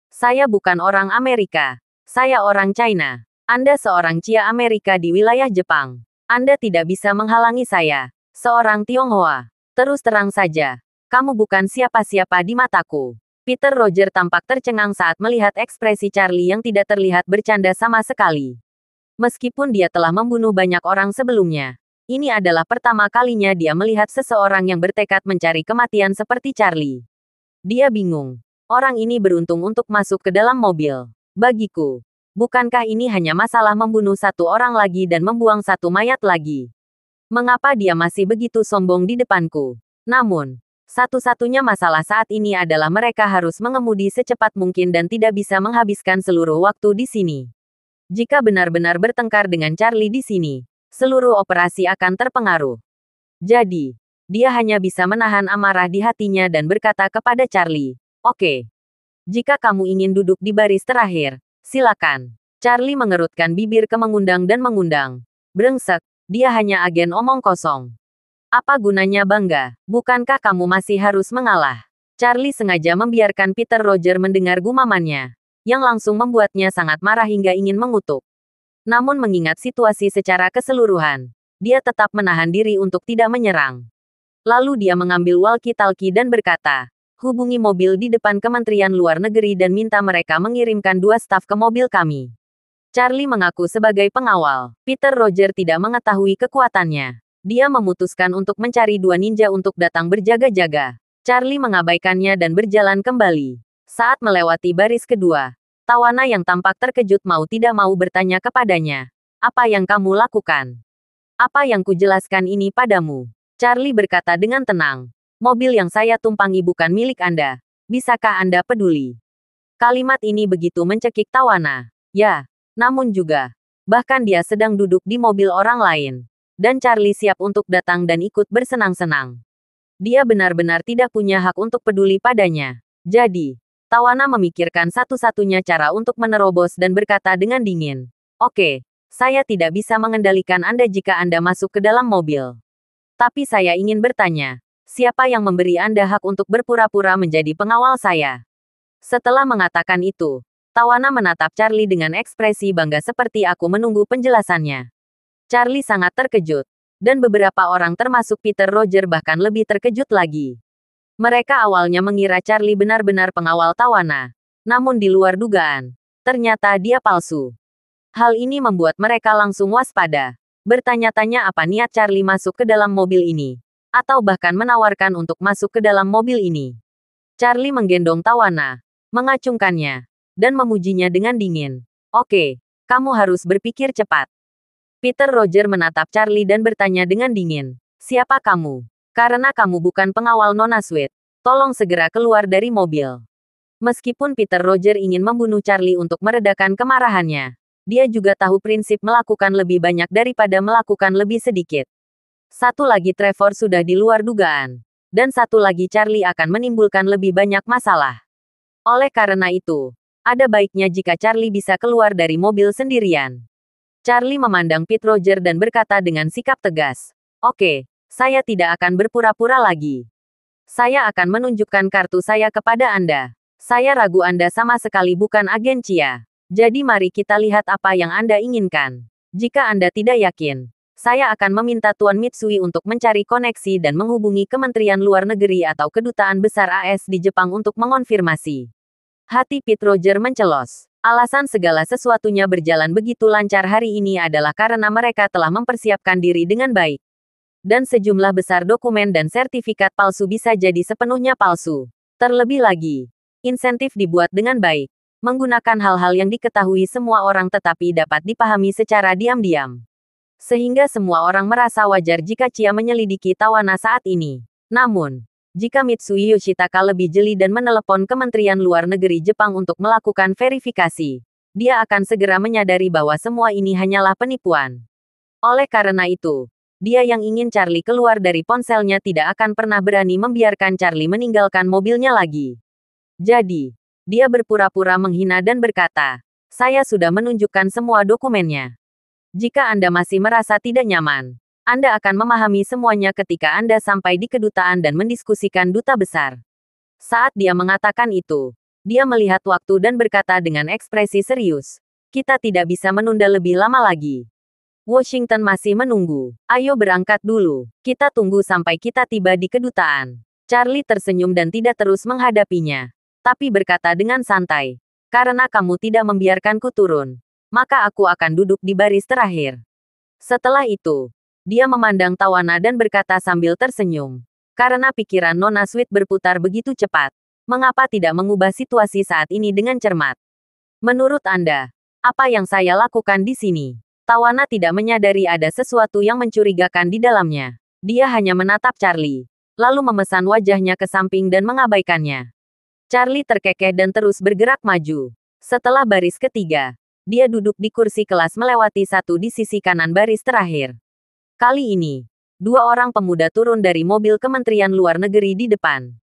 Saya bukan orang Amerika. Saya orang China. Anda seorang Cia Amerika di wilayah Jepang. Anda tidak bisa menghalangi saya, seorang Tionghoa. Terus terang saja, kamu bukan siapa-siapa di mataku." Peter Roger tampak tercengang saat melihat ekspresi Charlie yang tidak terlihat bercanda sama sekali. Meskipun dia telah membunuh banyak orang sebelumnya, ini adalah pertama kalinya dia melihat seseorang yang bertekad mencari kematian seperti Charlie. Dia bingung. Orang ini beruntung untuk masuk ke dalam mobil. Bagiku, bukankah ini hanya masalah membunuh satu orang lagi dan membuang satu mayat lagi? Mengapa dia masih begitu sombong di depanku? Namun, satu-satunya masalah saat ini adalah mereka harus mengemudi secepat mungkin dan tidak bisa menghabiskan seluruh waktu di sini. Jika benar-benar bertengkar dengan Charlie di sini, seluruh operasi akan terpengaruh. Jadi, dia hanya bisa menahan amarah di hatinya dan berkata kepada Charlie, "Oke. Jika kamu ingin duduk di baris terakhir, silakan." Charlie mengerutkan bibir ke mengundang dan mengundang. Brengsek, dia hanya agen omong kosong. Apa gunanya bangga? Bukankah kamu masih harus mengalah? Charlie sengaja membiarkan Peter Roger mendengar gumamannya, yang langsung membuatnya sangat marah hingga ingin mengutuk. Namun mengingat situasi secara keseluruhan, dia tetap menahan diri untuk tidak menyerang. Lalu dia mengambil walkie-talkie dan berkata, "Hubungi mobil di depan Kementerian Luar Negeri dan minta mereka mengirimkan 2 staf ke mobil kami." Charlie mengaku sebagai pengawal. Peter Roger tidak mengetahui kekuatannya. Dia memutuskan untuk mencari 2 ninja untuk datang berjaga-jaga. Charlie mengabaikannya dan berjalan kembali. Saat melewati baris kedua, Tawana yang tampak terkejut mau tidak mau bertanya kepadanya, "Apa yang kamu lakukan? Apa yang kujelaskan ini padamu?" Charlie berkata dengan tenang, "Mobil yang saya tumpangi bukan milik Anda. Bisakah Anda peduli?" Kalimat ini begitu mencekik Tawana. Ya, namun juga, bahkan dia sedang duduk di mobil orang lain. Dan Charlie siap untuk datang dan ikut bersenang-senang. Dia benar-benar tidak punya hak untuk peduli padanya. Jadi, Tawana memikirkan satu-satunya cara untuk menerobos dan berkata dengan dingin, "Oke, saya tidak bisa mengendalikan Anda jika Anda masuk ke dalam mobil. Tapi saya ingin bertanya, siapa yang memberi Anda hak untuk berpura-pura menjadi pengawal saya?" Setelah mengatakan itu, Tawana menatap Charlie dengan ekspresi bangga seperti aku menunggu penjelasannya. Charlie sangat terkejut. Dan beberapa orang termasuk Peter Roger bahkan lebih terkejut lagi. Mereka awalnya mengira Charlie benar-benar pengawal Tawana. Namun di luar dugaan, ternyata dia palsu. Hal ini membuat mereka langsung waspada. Bertanya-tanya apa niat Charlie masuk ke dalam mobil ini. Atau bahkan menawarkan untuk masuk ke dalam mobil ini. Charlie menggendong Tawana, mengacungkannya, dan memujinya dengan dingin. "Oke, kamu harus berpikir cepat." Peter Roger menatap Charlie dan bertanya dengan dingin, "Siapa kamu? Karena kamu bukan pengawal Nona Sweet. Tolong segera keluar dari mobil." Meskipun Peter Roger ingin membunuh Charlie untuk meredakan kemarahannya, dia juga tahu prinsip melakukan lebih banyak daripada melakukan lebih sedikit. Satu lagi Trevor sudah di luar dugaan. Dan satu lagi Charlie akan menimbulkan lebih banyak masalah. Oleh karena itu, ada baiknya jika Charlie bisa keluar dari mobil sendirian. Charlie memandang Pete Roger dan berkata dengan sikap tegas, "Oke, saya tidak akan berpura-pura lagi. Saya akan menunjukkan kartu saya kepada Anda. Saya ragu Anda sama sekali bukan agen Cia. Jadi mari kita lihat apa yang Anda inginkan. Jika Anda tidak yakin, saya akan meminta Tuan Mitsui untuk mencari koneksi dan menghubungi Kementerian Luar Negeri atau Kedutaan Besar AS di Jepang untuk mengonfirmasi." Hati Pete Roger mencelos. Alasan segala sesuatunya berjalan begitu lancar hari ini adalah karena mereka telah mempersiapkan diri dengan baik. Dan sejumlah besar dokumen dan sertifikat palsu bisa jadi sepenuhnya palsu. Terlebih lagi, insentif dibuat dengan baik. Menggunakan hal-hal yang diketahui semua orang tetapi dapat dipahami secara diam-diam. Sehingga semua orang merasa wajar jika Cia menyelidiki Tawana saat ini. Namun, jika Mitsui Yoshitaka lebih jeli dan menelepon Kementerian Luar Negeri Jepang untuk melakukan verifikasi, dia akan segera menyadari bahwa semua ini hanyalah penipuan. Oleh karena itu, dia yang ingin Charlie keluar dari ponselnya tidak akan pernah berani membiarkan Charlie meninggalkan mobilnya lagi. Jadi, Dia berpura-pura menghina dan berkata, "Saya sudah menunjukkan semua dokumennya. Jika Anda masih merasa tidak nyaman, Anda akan memahami semuanya ketika Anda sampai di kedutaan dan mendiskusikan duta besar." Saat dia mengatakan itu, dia melihat waktu dan berkata dengan ekspresi serius, "Kita tidak bisa menunda lebih lama lagi. Washington masih menunggu. Ayo berangkat dulu. Kita tunggu sampai kita tiba di kedutaan." Charlie tersenyum dan tidak terus menghadapinya, tapi berkata dengan santai, "Karena kamu tidak membiarkanku turun, maka aku akan duduk di baris terakhir." Setelah itu, dia memandang Tawana dan berkata sambil tersenyum, "Karena pikiran Nona Sweet berputar begitu cepat, mengapa tidak mengubah situasi saat ini dengan cermat? Menurut Anda, apa yang saya lakukan di sini?" Tawana tidak menyadari ada sesuatu yang mencurigakan di dalamnya. Dia hanya menatap Charlie, lalu memesan wajahnya ke samping dan mengabaikannya. Charlie terkekeh dan terus bergerak maju. Setelah baris ketiga, dia duduk di kursi kelas melewati satu di sisi kanan baris terakhir. Kali ini, dua orang pemuda turun dari mobil Kementerian Luar Negeri di depan.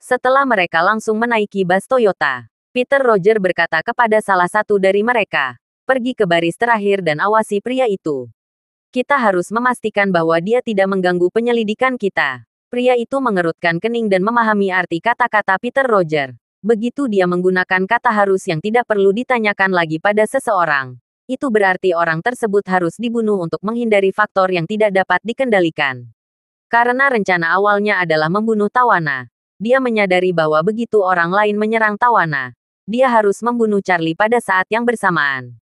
Setelah mereka langsung menaiki bus Toyota, Peter Roger berkata kepada salah satu dari mereka, "Pergi ke baris terakhir dan awasi pria itu. Kita harus memastikan bahwa dia tidak mengganggu penyelidikan kita." Pria itu mengerutkan kening dan memahami arti kata-kata Peter Roger. Begitu dia menggunakan kata harus yang tidak perlu ditanyakan lagi pada seseorang, itu berarti orang tersebut harus dibunuh untuk menghindari faktor yang tidak dapat dikendalikan. Karena rencana awalnya adalah membunuh Tawana, dia menyadari bahwa begitu orang lain menyerang Tawana, dia harus membunuh Charlie pada saat yang bersamaan.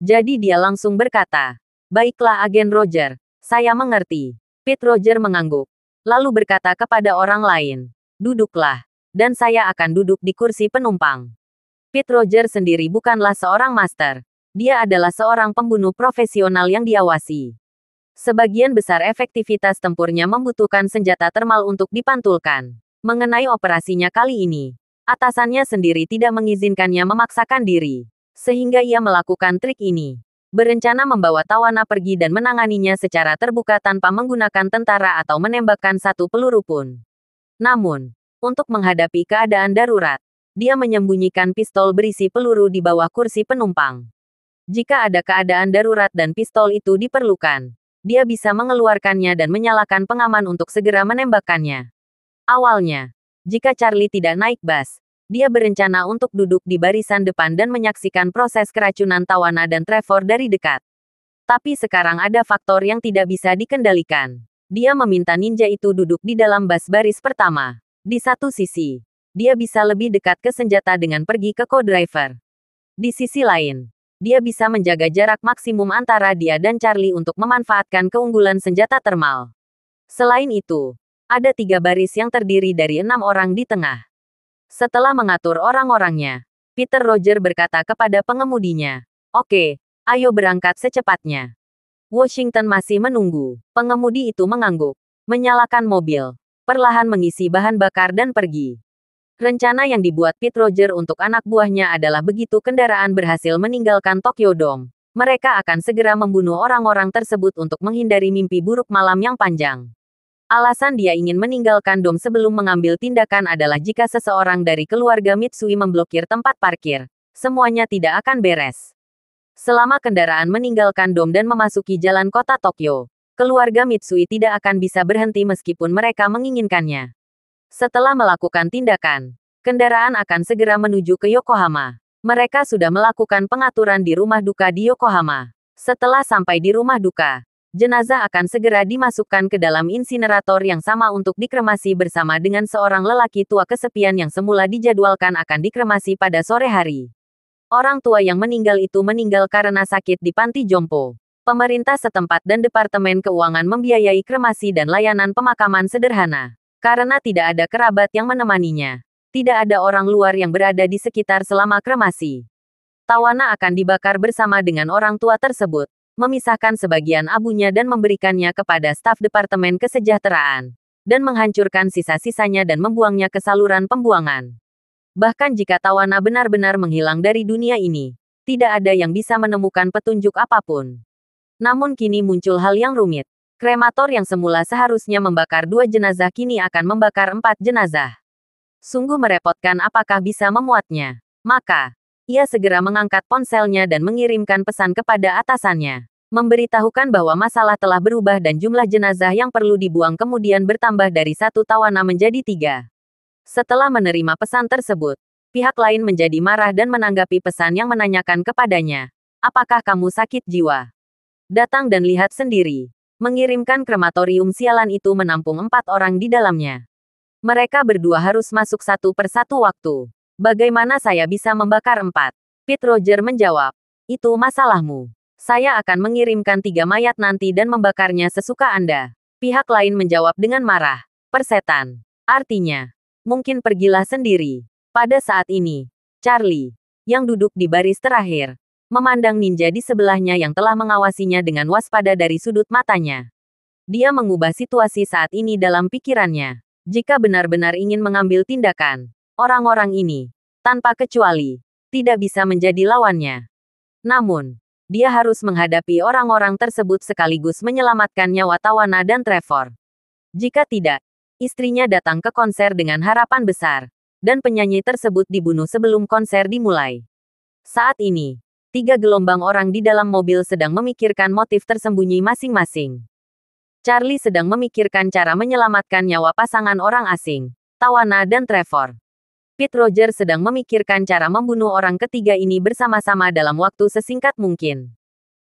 Jadi dia langsung berkata, "Baiklah Agen Roger, saya mengerti." Pete Roger mengangguk, lalu berkata kepada orang lain, "Duduklah, dan saya akan duduk di kursi penumpang." Pete Roger sendiri bukanlah seorang master. Dia adalah seorang pembunuh profesional yang diawasi. Sebagian besar efektivitas tempurnya membutuhkan senjata termal untuk dipantulkan. Mengenai operasinya kali ini, atasannya sendiri tidak mengizinkannya memaksakan diri, sehingga ia melakukan trik ini. Berencana membawa Tawana pergi dan menanganinya secara terbuka tanpa menggunakan tentara atau menembakkan satu peluru pun. Namun, untuk menghadapi keadaan darurat, dia menyembunyikan pistol berisi peluru di bawah kursi penumpang. Jika ada keadaan darurat dan pistol itu diperlukan, dia bisa mengeluarkannya dan menyalakan pengaman untuk segera menembakkannya. Awalnya, jika Charlie tidak naik bus, dia berencana untuk duduk di barisan depan dan menyaksikan proses keracunan Tawana dan Trevor dari dekat. Tapi sekarang ada faktor yang tidak bisa dikendalikan. Dia meminta ninja itu duduk di dalam bus baris pertama. Di satu sisi, dia bisa lebih dekat ke senjata dengan pergi ke co-driver. Di sisi lain, dia bisa menjaga jarak maksimum antara dia dan Charlie untuk memanfaatkan keunggulan senjata termal. Selain itu, ada 3 baris yang terdiri dari 6 orang di tengah. Setelah mengatur orang-orangnya, Peter Roger berkata kepada pengemudinya, "Oke, ayo berangkat secepatnya." Washington masih menunggu. Pengemudi itu mengangguk, menyalakan mobil, perlahan mengisi bahan bakar dan pergi. Rencana yang dibuat Pete Roger untuk anak buahnya adalah begitu kendaraan berhasil meninggalkan Tokyo Dome, mereka akan segera membunuh orang-orang tersebut untuk menghindari mimpi buruk malam yang panjang. Alasan dia ingin meninggalkan Dome sebelum mengambil tindakan adalah jika seseorang dari keluarga Mitsui memblokir tempat parkir, semuanya tidak akan beres. Selama kendaraan meninggalkan Dome dan memasuki jalan kota Tokyo, keluarga Mitsui tidak akan bisa berhenti meskipun mereka menginginkannya. Setelah melakukan tindakan, kendaraan akan segera menuju ke Yokohama. Mereka sudah melakukan pengaturan di rumah duka di Yokohama. Setelah sampai di rumah duka, jenazah akan segera dimasukkan ke dalam insinerator yang sama untuk dikremasi bersama dengan seorang lelaki tua kesepian yang semula dijadwalkan akan dikremasi pada sore hari. Orang tua yang meninggal itu meninggal karena sakit di panti jompo. Pemerintah setempat dan Departemen Keuangan membiayai kremasi dan layanan pemakaman sederhana. Karena tidak ada kerabat yang menemaninya, tidak ada orang luar yang berada di sekitar selama kremasi. Tawana akan dibakar bersama dengan orang tua tersebut, memisahkan sebagian abunya dan memberikannya kepada staf Departemen Kesejahteraan, dan menghancurkan sisa-sisanya dan membuangnya ke saluran pembuangan. Bahkan jika Tawana benar-benar menghilang dari dunia ini, tidak ada yang bisa menemukan petunjuk apapun. Namun kini muncul hal yang rumit. Kremator yang semula seharusnya membakar 2 jenazah kini akan membakar 4 jenazah. Sungguh merepotkan, apakah bisa memuatnya? Maka, ia segera mengangkat ponselnya dan mengirimkan pesan kepada atasannya. Memberitahukan bahwa masalah telah berubah dan jumlah jenazah yang perlu dibuang kemudian bertambah dari 1 tawanan menjadi 3. Setelah menerima pesan tersebut, pihak lain menjadi marah dan menanggapi pesan yang menanyakan kepadanya. Apakah kamu sakit jiwa? Datang dan lihat sendiri. Mengirimkan krematorium sialan itu menampung 4 orang di dalamnya. Mereka berdua harus masuk satu persatu waktu. Bagaimana saya bisa membakar 4? Pete Roger menjawab. Itu masalahmu. Saya akan mengirimkan 3 mayat nanti dan membakarnya sesuka Anda. Pihak lain menjawab dengan marah. Persetan. Artinya, mungkin pergilah sendiri. Pada saat ini, Charlie, yang duduk di baris terakhir, memandang ninja di sebelahnya yang telah mengawasinya dengan waspada dari sudut matanya. Dia mengubah situasi saat ini dalam pikirannya. Jika benar-benar ingin mengambil tindakan, orang-orang ini, tanpa kecuali, tidak bisa menjadi lawannya. Namun, dia harus menghadapi orang-orang tersebut sekaligus menyelamatkan nyawa Tawana dan Trevor. Jika tidak, istrinya datang ke konser dengan harapan besar, dan penyanyi tersebut dibunuh sebelum konser dimulai. Saat ini, 3 gelombang orang di dalam mobil sedang memikirkan motif tersembunyi masing-masing. Charlie sedang memikirkan cara menyelamatkan nyawa pasangan orang asing, Tawana dan Trevor. Pete Roger sedang memikirkan cara membunuh orang ketiga ini bersama-sama dalam waktu sesingkat mungkin.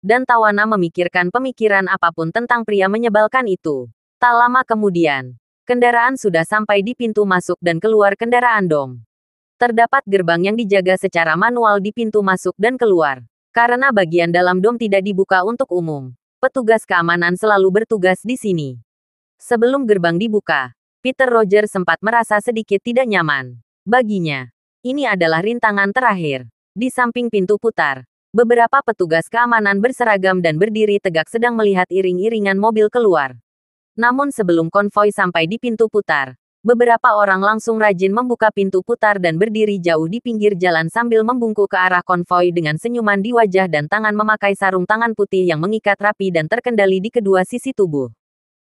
Dan Tawana memikirkan pemikiran apapun tentang pria menyebalkan itu. Tak lama kemudian, kendaraan sudah sampai di pintu masuk dan keluar kendaraan dom. Terdapat gerbang yang dijaga secara manual di pintu masuk dan keluar. Karena bagian dalam dom tidak dibuka untuk umum, petugas keamanan selalu bertugas di sini. Sebelum gerbang dibuka, Peter Roger sempat merasa sedikit tidak nyaman. Baginya, ini adalah rintangan terakhir. Di samping pintu putar, beberapa petugas keamanan berseragam dan berdiri tegak sedang melihat iring-iringan mobil keluar. Namun sebelum konvoi sampai di pintu putar, beberapa orang langsung rajin membuka pintu putar dan berdiri jauh di pinggir jalan sambil membungkuk ke arah konvoi dengan senyuman di wajah dan tangan memakai sarung tangan putih yang mengikat rapi dan terkendali di kedua sisi tubuh.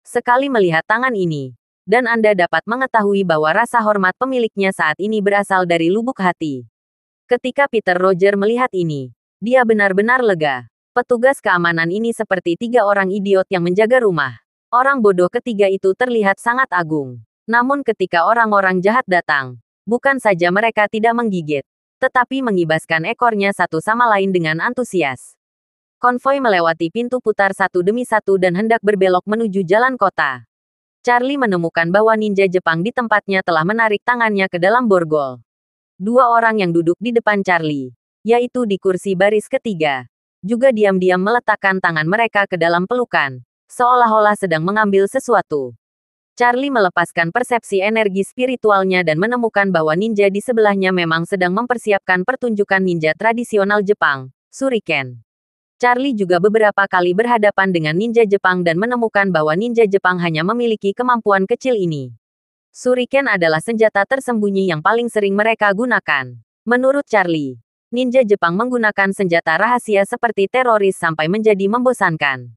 Sekali melihat tangan ini, dan Anda dapat mengetahui bahwa rasa hormat pemiliknya saat ini berasal dari lubuk hati. Ketika Peter Roger melihat ini, dia benar-benar lega. Petugas keamanan ini seperti 3 orang idiot yang menjaga rumah. Orang bodoh ketiga itu terlihat sangat agung. Namun ketika orang-orang jahat datang, bukan saja mereka tidak menggigit, tetapi mengibaskan ekornya satu sama lain dengan antusias. Konvoi melewati pintu putar satu demi satu dan hendak berbelok menuju jalan kota. Charlie menemukan bahwa ninja Jepang di tempatnya telah menarik tangannya ke dalam borgol. 2 orang yang duduk di depan Charlie, yaitu di kursi baris ketiga, juga diam-diam meletakkan tangan mereka ke dalam pelukan, seolah-olah sedang mengambil sesuatu. Charlie melepaskan persepsi energi spiritualnya dan menemukan bahwa ninja di sebelahnya memang sedang mempersiapkan pertunjukan ninja tradisional Jepang, Shuriken. Charlie juga beberapa kali berhadapan dengan ninja Jepang dan menemukan bahwa ninja Jepang hanya memiliki kemampuan kecil ini. Shuriken adalah senjata tersembunyi yang paling sering mereka gunakan. Menurut Charlie, ninja Jepang menggunakan senjata rahasia seperti teroris sampai menjadi membosankan.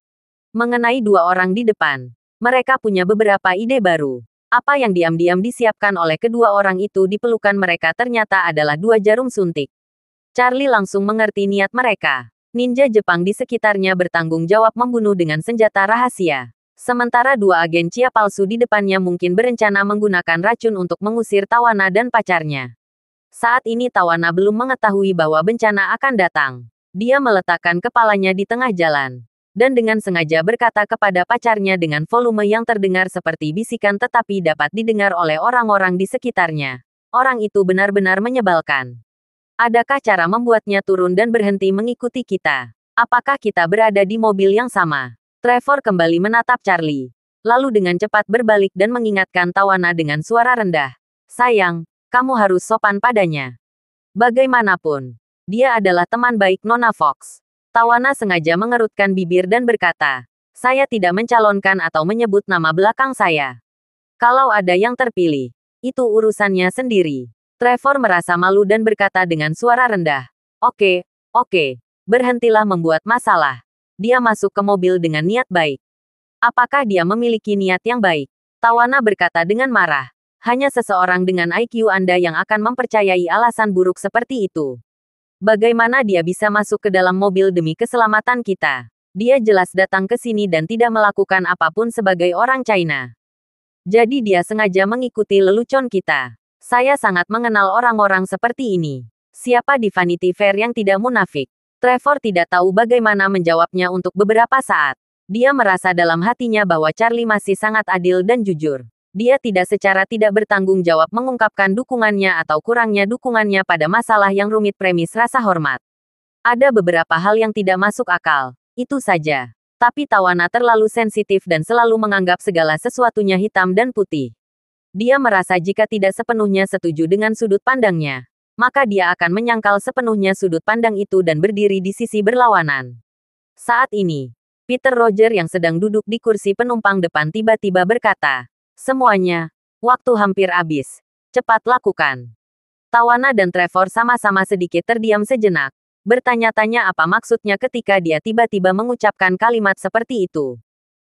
Mengenai 2 orang di depan, mereka punya beberapa ide baru. Apa yang diam-diam disiapkan oleh kedua orang itu di pelukan mereka ternyata adalah 2 jarum suntik. Charlie langsung mengerti niat mereka. Ninja Jepang di sekitarnya bertanggung jawab membunuh dengan senjata rahasia. Sementara 2 agen Cia palsu di depannya mungkin berencana menggunakan racun untuk mengusir Tawana dan pacarnya. Saat ini Tawana belum mengetahui bahwa bencana akan datang. Dia meletakkan kepalanya di tengah jalan. Dan dengan sengaja berkata kepada pacarnya dengan volume yang terdengar seperti bisikan tetapi dapat didengar oleh orang-orang di sekitarnya. Orang itu benar-benar menyebalkan. Adakah cara membuatnya turun dan berhenti mengikuti kita? Apakah kita berada di mobil yang sama? Trevor kembali menatap Charlie. Lalu dengan cepat berbalik dan mengingatkan Tawana dengan suara rendah. Sayang, kamu harus sopan padanya. Bagaimanapun, dia adalah teman baik Nona Fox. Tawana sengaja mengerutkan bibir dan berkata, saya tidak mencalonkan atau menyebut nama belakang saya. Kalau ada yang terpilih, itu urusannya sendiri. Trevor merasa malu dan berkata dengan suara rendah. Oke, berhentilah membuat masalah. Dia masuk ke mobil dengan niat baik. Apakah dia memiliki niat yang baik? Tawana berkata dengan marah. Hanya seseorang dengan IQ Anda yang akan mempercayai alasan buruk seperti itu. Bagaimana dia bisa masuk ke dalam mobil demi keselamatan kita? Dia jelas datang ke sini dan tidak melakukan apapun sebagai orang China. Jadi dia sengaja mengikuti lelucon kita. Saya sangat mengenal orang-orang seperti ini. Siapa di Vanity Fair yang tidak munafik? Trevor tidak tahu bagaimana menjawabnya untuk beberapa saat. Dia merasa dalam hatinya bahwa Charlie masih sangat adil dan jujur. Dia tidak secara tidak bertanggung jawab mengungkapkan dukungannya atau kurangnya dukungannya pada masalah yang rumit premis rasa hormat. Ada beberapa hal yang tidak masuk akal. Itu saja. Tapi Tawana terlalu sensitif dan selalu menganggap segala sesuatunya hitam dan putih. Dia merasa jika tidak sepenuhnya setuju dengan sudut pandangnya, maka dia akan menyangkal sepenuhnya sudut pandang itu dan berdiri di sisi berlawanan. Saat ini, Peter Roger yang sedang duduk di kursi penumpang depan tiba-tiba berkata, "Semuanya, waktu hampir habis. Cepat lakukan." Tawana dan Trevor sama-sama sedikit terdiam sejenak, bertanya-tanya apa maksudnya ketika dia tiba-tiba mengucapkan kalimat seperti itu.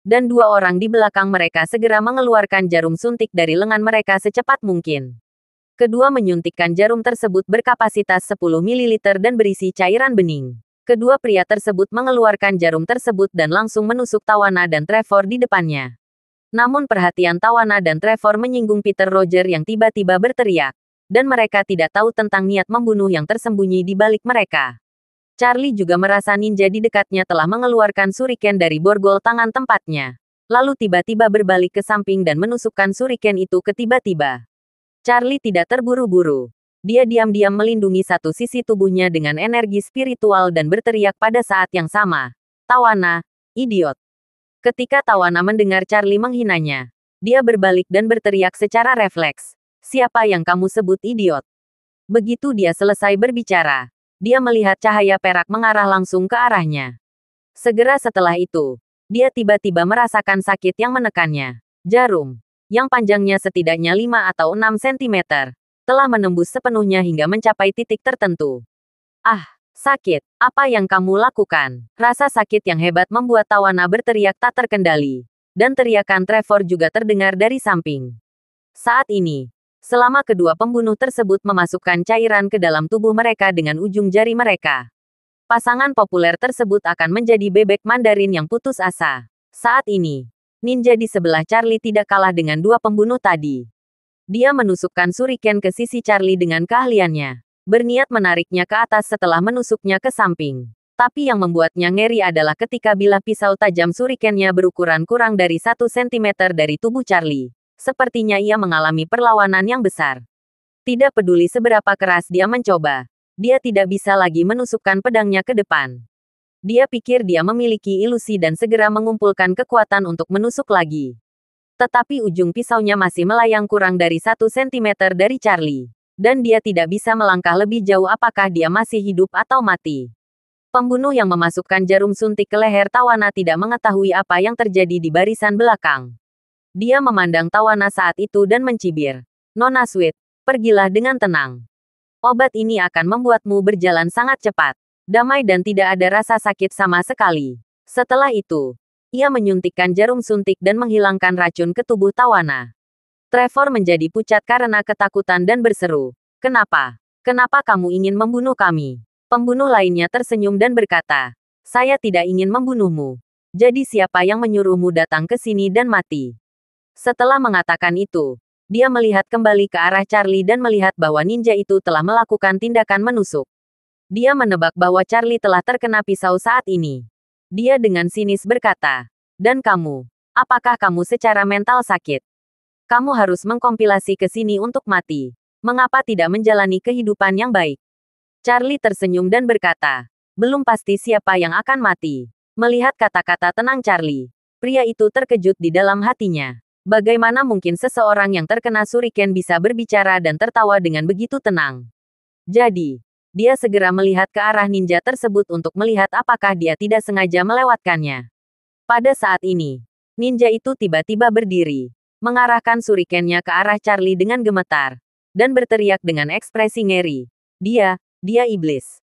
Dan dua orang di belakang mereka segera mengeluarkan jarum suntik dari lengan mereka secepat mungkin. Kedua menyuntikkan jarum tersebut berkapasitas 10 ml dan berisi cairan bening. Kedua pria tersebut mengeluarkan jarum tersebut dan langsung menusuk Tawana dan Trevor di depannya. Namun perhatian Tawana dan Trevor menyinggung Peter Roger yang tiba-tiba berteriak. Dan mereka tidak tahu tentang niat membunuh yang tersembunyi di balik mereka. Charlie juga merasa ninja di dekatnya telah mengeluarkan shuriken dari borgol tangan tempatnya. Lalu tiba-tiba berbalik ke samping dan menusukkan shuriken itu ke tiba-tiba. Charlie tidak terburu-buru. Dia diam-diam melindungi satu sisi tubuhnya dengan energi spiritual dan berteriak pada saat yang sama. "Tawana, idiot!" Ketika Tawana mendengar Charlie menghinanya, dia berbalik dan berteriak secara refleks. "Siapa yang kamu sebut idiot?" Begitu dia selesai berbicara, dia melihat cahaya perak mengarah langsung ke arahnya. Segera setelah itu, dia tiba-tiba merasakan sakit yang menekannya. Jarum, yang panjangnya setidaknya 5 atau 6 cm, telah menembus sepenuhnya hingga mencapai titik tertentu. "Ah, sakit, apa yang kamu lakukan?" Rasa sakit yang hebat membuat Tawana berteriak tak terkendali. Dan teriakan Trevor juga terdengar dari samping. Saat ini, selama kedua pembunuh tersebut memasukkan cairan ke dalam tubuh mereka dengan ujung jari mereka, pasangan populer tersebut akan menjadi bebek Mandarin yang putus asa. Saat ini, ninja di sebelah Charlie tidak kalah dengan dua pembunuh tadi. Dia menusukkan shuriken ke sisi Charlie dengan keahliannya, berniat menariknya ke atas setelah menusuknya ke samping. Tapi yang membuatnya ngeri adalah ketika bilah pisau tajam shurikennya berukuran kurang dari 1 cm dari tubuh Charlie. Sepertinya ia mengalami perlawanan yang besar. Tidak peduli seberapa keras dia mencoba, dia tidak bisa lagi menusukkan pedangnya ke depan. Dia pikir dia memiliki ilusi dan segera mengumpulkan kekuatan untuk menusuk lagi. Tetapi ujung pisaunya masih melayang kurang dari 1 cm dari Charlie. Dan dia tidak bisa melangkah lebih jauh apakah dia masih hidup atau mati. Pembunuh yang memasukkan jarum suntik ke leher Tawana tidak mengetahui apa yang terjadi di barisan belakang. Dia memandang Tawana saat itu dan mencibir. "Nona Sweet, pergilah dengan tenang. Obat ini akan membuatmu berjalan sangat cepat, damai dan tidak ada rasa sakit sama sekali." Setelah itu, ia menyuntikkan jarum suntik dan menghilangkan racun ke tubuh Tawana. Trevor menjadi pucat karena ketakutan dan berseru, "Kenapa? Kenapa kamu ingin membunuh kami?" Pembunuh lainnya tersenyum dan berkata, "Saya tidak ingin membunuhmu. Jadi siapa yang menyuruhmu datang ke sini dan mati?" Setelah mengatakan itu, dia melihat kembali ke arah Charlie dan melihat bahwa ninja itu telah melakukan tindakan menusuk. Dia menebak bahwa Charlie telah terkena pisau saat ini. Dia dengan sinis berkata, "Dan kamu, apakah kamu secara mental sakit? Kamu harus mengkompilasi ke sini untuk mati. Mengapa tidak menjalani kehidupan yang baik?" Charlie tersenyum dan berkata, "Belum pasti siapa yang akan mati." Melihat kata-kata tenang Charlie, pria itu terkejut di dalam hatinya. Bagaimana mungkin seseorang yang terkena shuriken bisa berbicara dan tertawa dengan begitu tenang? Jadi, dia segera melihat ke arah ninja tersebut untuk melihat apakah dia tidak sengaja melewatkannya. Pada saat ini, ninja itu tiba-tiba berdiri, mengarahkan shurikennya ke arah Charlie dengan gemetar, dan berteriak dengan ekspresi ngeri. Dia iblis.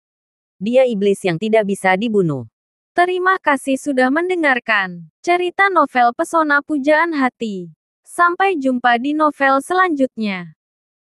Dia iblis yang tidak bisa dibunuh." Terima kasih sudah mendengarkan cerita novel Pesona Pujaan Hati. Sampai jumpa di novel selanjutnya.